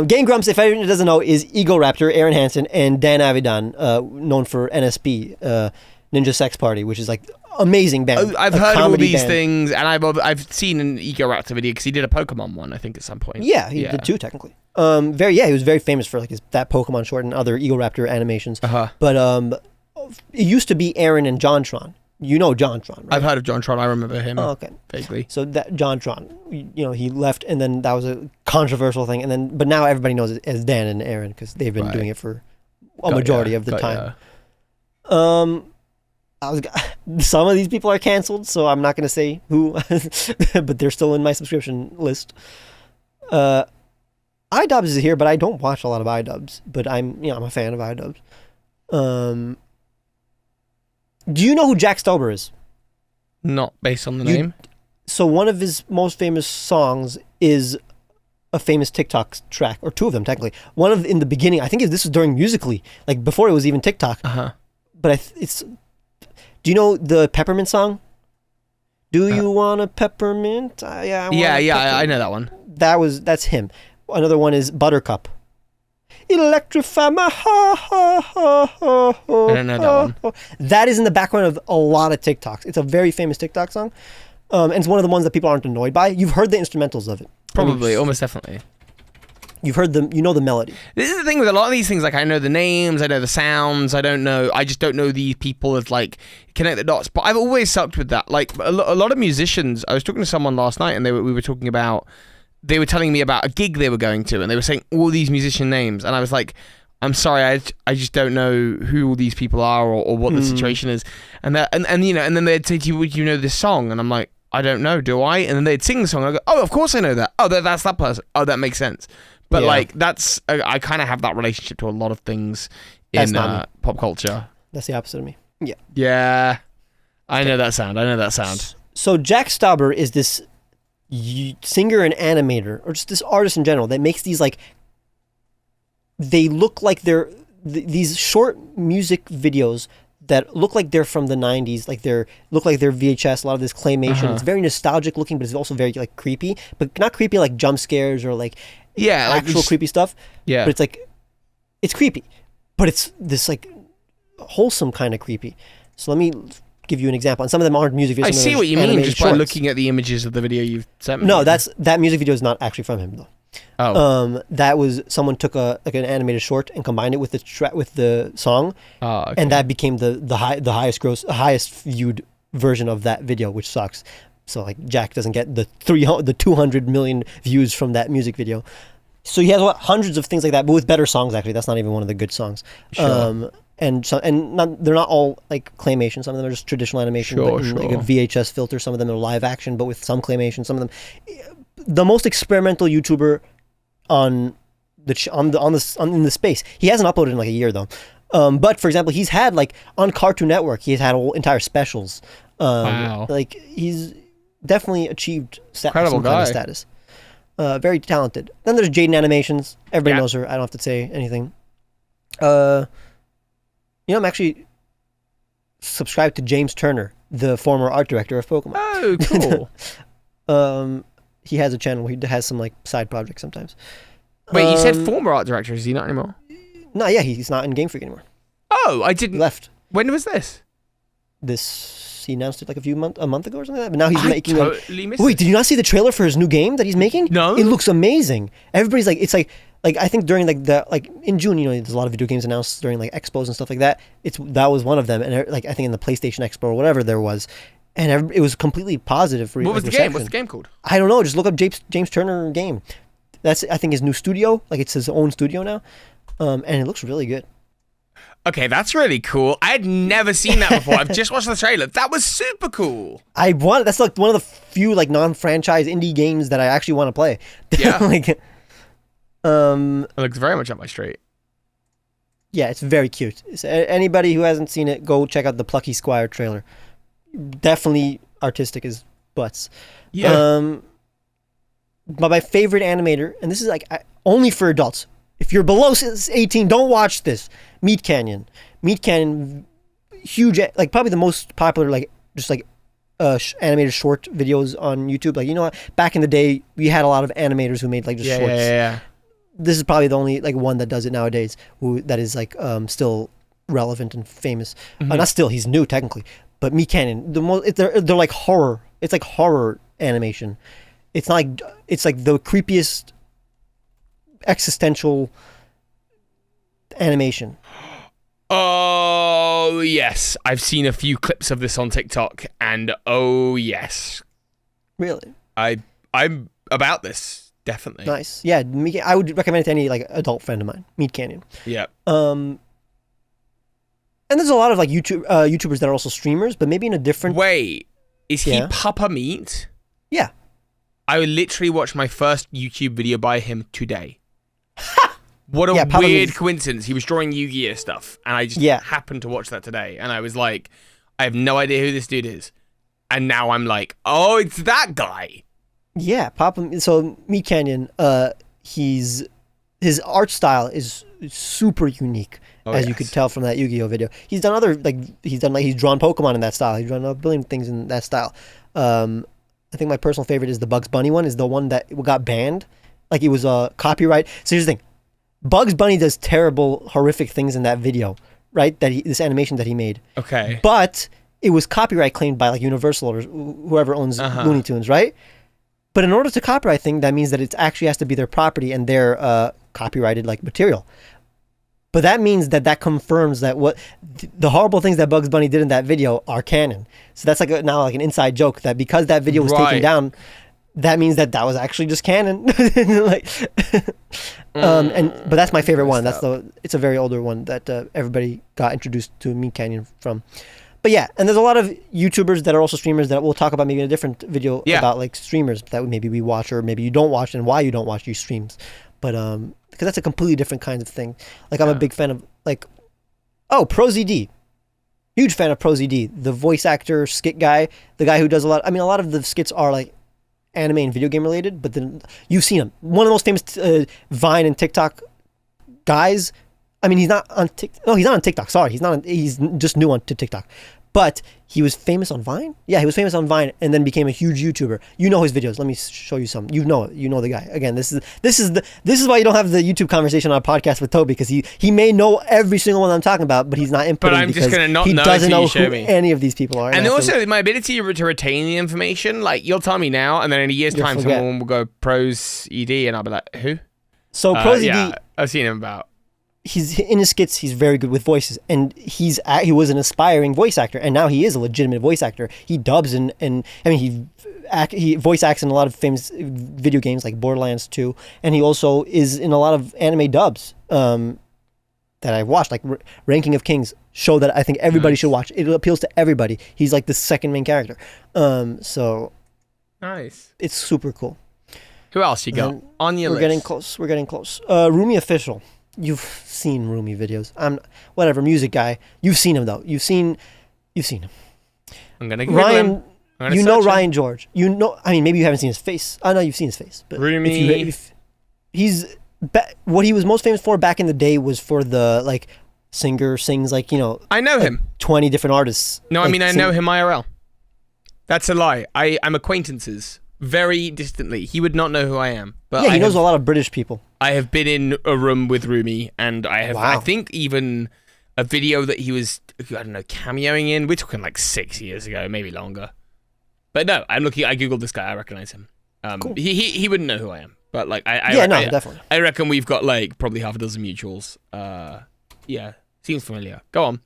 Game Grumps, if anyone doesn't know, is Ego Raptor, Aaron Hansen, and Dan Avidan, known for NSP, Ninja Sex Party, which is like amazing band. I've heard all these things, and I've seen an Ego Raptor video because he did a Pokemon one, I think, at some point. Yeah, he did two technically. He was very famous for like that Pokemon short and other Ego Raptor animations. But it used to be Aaron and JonTron. You know JonTron, right? I've heard of JonTron. I remember him. Oh, okay. Vaguely. So that JonTron, he left, and then that was a controversial thing, but now everybody knows it as Dan and Aaron because they've been doing it for a majority of the time. Some of these people are canceled, so I'm not going to say who, but they're still in my subscription list. iDubbbz is here, but I don't watch a lot of iDubbbz, but I'm a fan of iDubbbz. Do you know who Jack Stauber is? Not based on the name. So one of his most famous songs is a famous TikTok track, or two of them technically. One of in the beginning, I think this was during Musical.ly, like before it was even TikTok. But it's. Do you know the Peppermint song? Do you want a peppermint? I know that one. That's him. Another one is Buttercup. Electrify my heart. I don't know that one. That is in the background of a lot of TikToks. It's a very famous TikTok song. And it's one of the ones that people aren't annoyed by. You've heard the instrumentals of it. Probably, almost definitely. You've heard them, you know the melody. This is the thing with a lot of these things, like I know the names, I know the sounds, I just don't know these people as like connect the dots. But I've always sucked with that. Like a lot of musicians, I was talking to someone last night and we were talking about, they were telling me about a gig they were going to and they were saying all these musician names. And I was like, I'm sorry, I just don't know who all these people are or what the situation is. And then they'd say to you, would you know this song? And I'm like, I don't know, do I? And then they'd sing the song and I go, oh, of course I know that. Oh, that's that person. Oh, that makes sense. But like that's I kind of have that relationship to a lot of things in pop culture. That's the opposite of me. Yeah. Yeah. I know that sound. So Jack Stauber is this singer and animator, or just this artist in general, that makes these like, they look like they're these short music videos that look like they're from the 90s, like look like they're VHS, a lot of this claymation. It's very nostalgic looking, but it's also very like creepy, but not creepy like jump scares or like actual creepy stuff. Yeah. But it's like, it's creepy, but it's this like wholesome kind of creepy. So let me give you an example. And some of them aren't music videos. I see what you mean just by looking at the images of the video you've sent me. No, that music video is not actually from him though. Oh. That was someone took an animated short and combined it with the song, and that became the highest viewed version of that video, which sucks. So like Jack doesn't get the 200 million views from that music video. So he has hundreds of things like that, but with better songs. Actually, that's not even one of the good songs. Sure. They're not all like claymation. Some of them are just traditional animation, Sure, like a VHS filter. Some of them are live action, but with some claymation. Some of them, the most experimental YouTuber in the space. He hasn't uploaded in like a year though. But for example, he's had like on Cartoon Network, he's had whole entire specials. Wow. Like he's definitely achieved some Incredible kind guy. of status. Very talented. Then there's Jaden Animations. Everybody Yeah. knows her. I don't have to say anything. I'm actually subscribed to James Turner, the former art director of Pokemon. Oh, cool. He has a channel where he has some like side projects sometimes. Wait, you said former art director. Is he not anymore? No, yeah, he's not in Game Freak anymore. Oh, I He didn't. left. When was this? He announced it like a month ago or something like that. But now he's making. Totally missed Wait, it. did you not see the trailer for his new game that he's making? No. It looks amazing. Everybody's like, it's like I think during in June, there's a lot of video games announced during like expos and stuff like that. That was one of them, and like I think in the PlayStation Expo or whatever there was, and it was completely positive. What was the game? What's the game called? I don't know. Just look up James Turner game. That's I think his new studio. Like it's his own studio now, and it looks really good. Okay, that's really cool. I had never seen that before. I've just watched the trailer. That was super cool. That's like one of the few like non-franchise indie games that I actually want to play. Yeah. Like, It looks very much up my street. yeah, it's very cute. So anybody who hasn't seen it, go check out the Plucky Squire trailer. Definitely artistic as butts. Yeah. But my favorite animator, and this is like only for adults. If you're below 18, don't watch this. Meat Canyon. Meat Canyon, huge, like probably the most popular, like just like animated short videos on YouTube. Like, what? Back in the day, we had a lot of animators who made like just shorts. Yeah. This is probably the only like one that does it nowadays. That is like still relevant and famous. Not still, he's new technically. But Meat Canyon, they're like horror. It's like horror animation. It's not like it's like the creepiest existential animation. Oh, yes. I've seen a few clips of this on TikTok, and oh, yes. Really? I'm about this, definitely. Nice. Yeah, I would recommend it to any like adult friend of mine. Meat Canyon. Yeah. And there's a lot of like YouTubers that are also streamers, but maybe in a different. Wait, is he Yeah. Papa Meat? Yeah. I literally watched my first YouTube video by him today. What a Yeah, Papa weird Meat. coincidence. He was drawing Yu-Gi-Oh stuff, and I just Yeah. happened to watch that today, and I was like, I have no idea who this dude is. And now I'm like, oh, it's that guy. Yeah, So Meat Canyon, his art style is super unique, as you yes. could tell from that Yu-Gi-Oh video. He's drawn Pokemon in that style. He's drawn a billion things in that style. I think my personal favorite is the Bugs Bunny one. Is the one that got banned. Like it was a copyright. So here's the thing: Bugs Bunny does terrible, horrific things in that video, right? This animation that he made. Okay. But it was copyright claimed by like Universal or whoever owns Looney Tunes, right? But in order to copyright thing, that means that it actually has to be their property and their copyrighted like material. But that means that confirms that the horrible things that Bugs Bunny did in that video are canon. So that's like now like an inside joke that because that video was taken down, that means that was actually just canon. But that's my favorite one. It's a very older one that everybody got introduced to Meat Canyon from. But yeah, and there's a lot of YouTubers that are also streamers that we'll talk about maybe in a different video about like streamers that maybe we watch or maybe you don't watch and why you don't watch these streams. But because that's a completely different kind of thing. Like I'm a big fan of like, ProZD. Huge fan of ProZD, the voice actor, skit guy, the guy who does a lot of the skits are like anime and video game related, but then you've seen him. One of the most famous Vine and TikTok guys. I mean, he's not on TikTok. No, he's not on TikTok. Sorry, he's just new to TikTok. But he was famous on Vine. Yeah, he was famous on Vine and then became a huge YouTuber. You know his videos. Let me show you some. You know the guy. Again, this is why you don't have the YouTube conversation on a podcast with Toby, because he may know every single one I'm talking about, but he's not inputting. But I'm just gonna not know doesn't until know you show who me. any of these people are. And also my ability to retain the information, like you'll tell me now, and then in a year's time, forget. someone will go Pros ED, and I'll be like, who? So ProZD. Yeah, I've seen him about. he's in his skits. He's very good with voices, and he was an aspiring voice actor, and now he is a legitimate voice actor. He dubs and I mean he voice acts in a lot of famous video games like Borderlands 2, and he also is in a lot of anime dubs that I've watched, like Ranking of Kings, show that I think everybody should watch. It appeals to everybody. He's like the second main character. So nice. It's super cool. Who else you got on your list? We're getting close. Rumi Official. You've seen Rumi videos. I'm whatever music guy. You've seen him though. You've seen him. I'm gonna Google him. You know Ryan George. You know. I mean, maybe you haven't seen his face. I know you've seen his face. But Rumi. What he was most famous for back in the day was for the like singer sings like I know him. 20 different artists. No, I mean I know him IRL. That's a lie. I'm acquaintances very distantly. He would not know who I am. But yeah, he knows a lot of British people. I have been in a room with Rumi, and I have. Wow. I think even a video that he was, I don't know, cameoing in. We're talking like 6 years ago, maybe longer. But no, I googled this guy. I recognize him. Cool. He wouldn't know who I am. But like definitely. I reckon we've got like probably half a dozen mutuals. Yeah, seems familiar. Go on.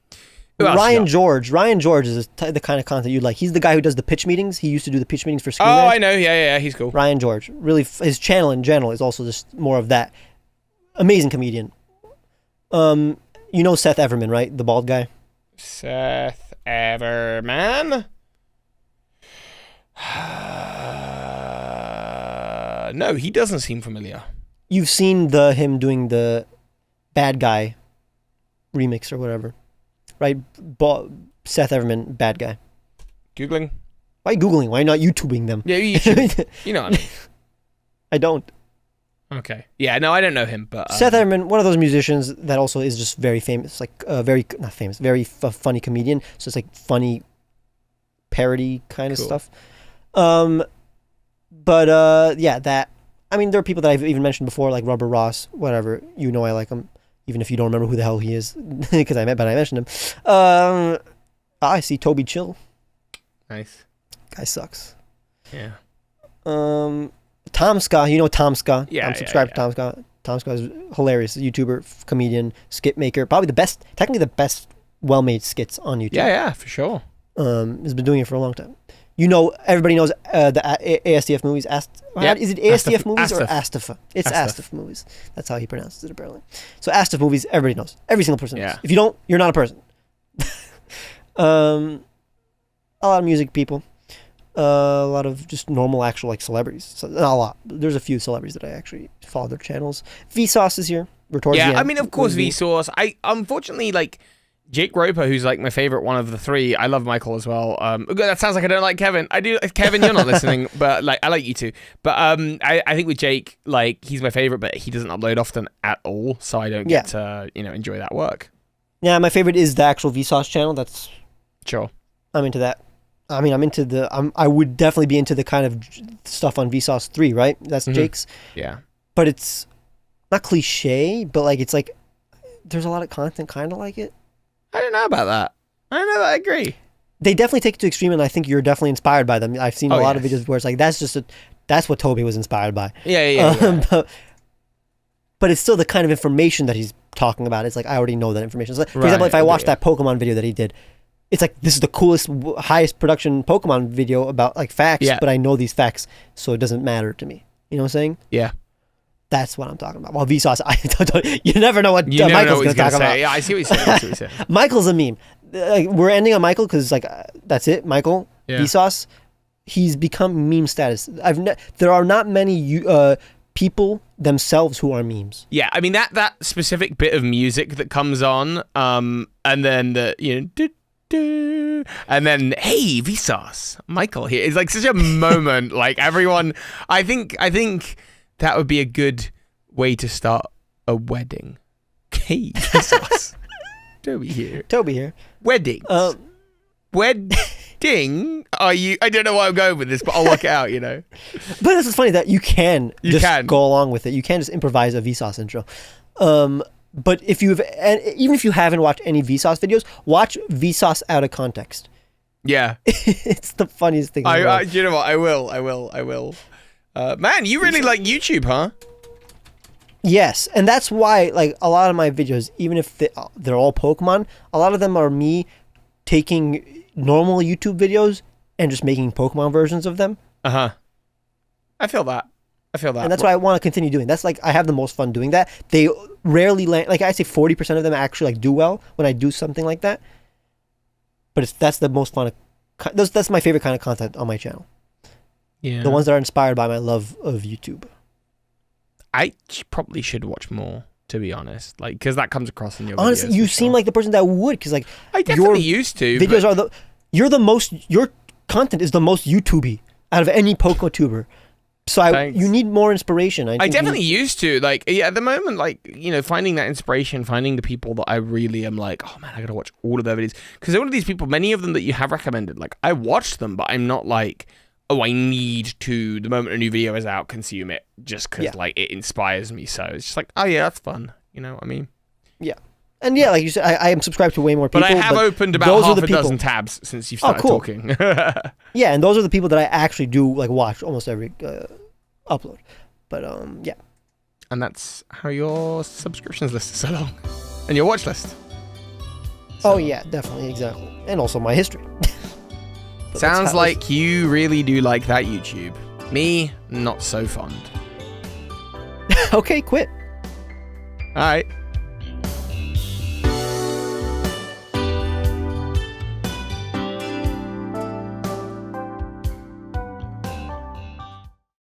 Ryan George is the kind of content you like. He's the guy who does the pitch meetings. He used to do the pitch meetings for Screen Oh, Rant. I know. Yeah, he's cool. Ryan George. Really, his channel in general is also just more of that. Amazing comedian. You know Seth Everman, right? The bald guy. Seth Everman? No, he doesn't seem familiar. You've seen him doing the bad guy remix or whatever. Right? Seth Everman, bad guy. Googling? Why Googling? Why not YouTubing them? Yeah, YouTube. You know what I mean. I don't. Okay. Yeah, no, I don't know him, but... Seth Everman, one of those musicians that also is just very famous, like very funny comedian. So it's like funny parody kind of stuff. Yeah, that... I mean, there are people that I've even mentioned before, like Rubber Ross, whatever. You know I like him. Even if you don't remember who the hell he is, because I mentioned him. I see Toby Chill. Nice. Guy sucks. Yeah. Tom Ska, you know Tom Ska. Yeah. I'm subscribed to Tom Ska. Tom Ska is hilarious. YouTuber, comedian, skit maker. Probably technically the best well-made skits on YouTube. Yeah, for sure. Has been doing it for a long time. You know, everybody knows the ASTF movies. Is it ASTF movies or Astafa? It's Astaf movies. That's how he pronounces it, apparently. So Astaf movies, everybody knows. Every single person knows. If you don't, you're not a person. A lot of music people. A lot of just normal, actual, like, celebrities. So, not a lot. There's a few celebrities that I actually follow their channels. Vsauce is here. We're towards the end. I mean, of course, Vsauce. I, unfortunately, like... Jake Roper, who's like my favorite one of the three. I love Michael as well. That sounds like I don't like Kevin. I do. Kevin, you're not listening, but like I like you too. But I think with Jake, like he's my favorite, but he doesn't upload often at all, so I don't get to enjoy that work. Yeah, my favorite is the actual Vsauce channel. That's sure. I'm into that. I mean, I'm into I would definitely be into the kind of stuff on Vsauce 3, right? That's Jake's. Yeah. But it's not cliche, but like it's like there's a lot of content kind of like it. I don't know about that. I don't know that I agree. They definitely take it to extreme, and I think you're definitely inspired by them. I've seen a lot of videos where it's like, that's what Toby was inspired by. Yeah. But it's still the kind of information that he's talking about. It's like, I already know that information. So, for example, if I watched that Pokemon video that he did, it's like, this is the coolest, highest production Pokemon video about like facts, but I know these facts, so it doesn't matter to me. You know what I'm saying? Yeah. That's what I'm talking about. Well, Vsauce, you never know what Michael's going to talk about. Yeah, I see what you're saying. Michael's a meme. We're ending on Michael because like that's it. Michael, Vsauce, he's become meme status. There are not many people themselves who are memes. Yeah, I mean that specific bit of music that comes on, and then and then hey Vsauce, Michael here. It's like such a moment. Like everyone, I think that would be a good way to start a wedding. Hey Vsauce, Toby here. Weddings. Wedding? Are you? I don't know why I'm going with this, but I'll work it out. But this is funny that you can go along with it. You can just improvise a Vsauce intro. But even if you haven't watched any Vsauce videos, watch Vsauce out of context. Yeah, it's the funniest thing. You know what? I will. Man, you really like YouTube, huh? Yes, and that's why like a lot of my videos, even if they're all Pokemon, a lot of them are me taking normal YouTube videos and just making Pokemon versions of them. I feel that. And that's why I want to continue doing. That's like I have the most fun doing that. They rarely land. Like I say, 40% of them actually like do well when I do something like that. But that's the most fun. That's my favorite kind of content on my channel. Yeah. The ones that are inspired by my love of YouTube. I probably should watch more, to be honest. Like, because that comes across in your Honestly, videos. you seem like the person that would, because like I definitely used to. Videos are your content is the most YouTubey out of any PokeTuber. So you need more inspiration. I definitely used to. Like, yeah, at the moment, like, you know, finding that inspiration, finding the people that I really am like, oh man, I gotta watch all of their videos. Because all of these people, many of them that you have recommended, like, I watch them, but I'm not like, oh, I need to, the moment a new video is out, consume it just because, like, it inspires me. So it's just like, oh yeah, that's fun. You know what I mean? Yeah. And yeah, like you said, I am subscribed to way more people. But I have opened about half a dozen tabs since you started talking. Yeah, and those are the people that I actually do like watch almost every upload. But yeah. And that's how your subscriptions list is so long. And your watch list. Oh yeah, definitely, exactly. And also my history. Sounds like you really do like that YouTube. Me, not so fond. Okay, quit. All right.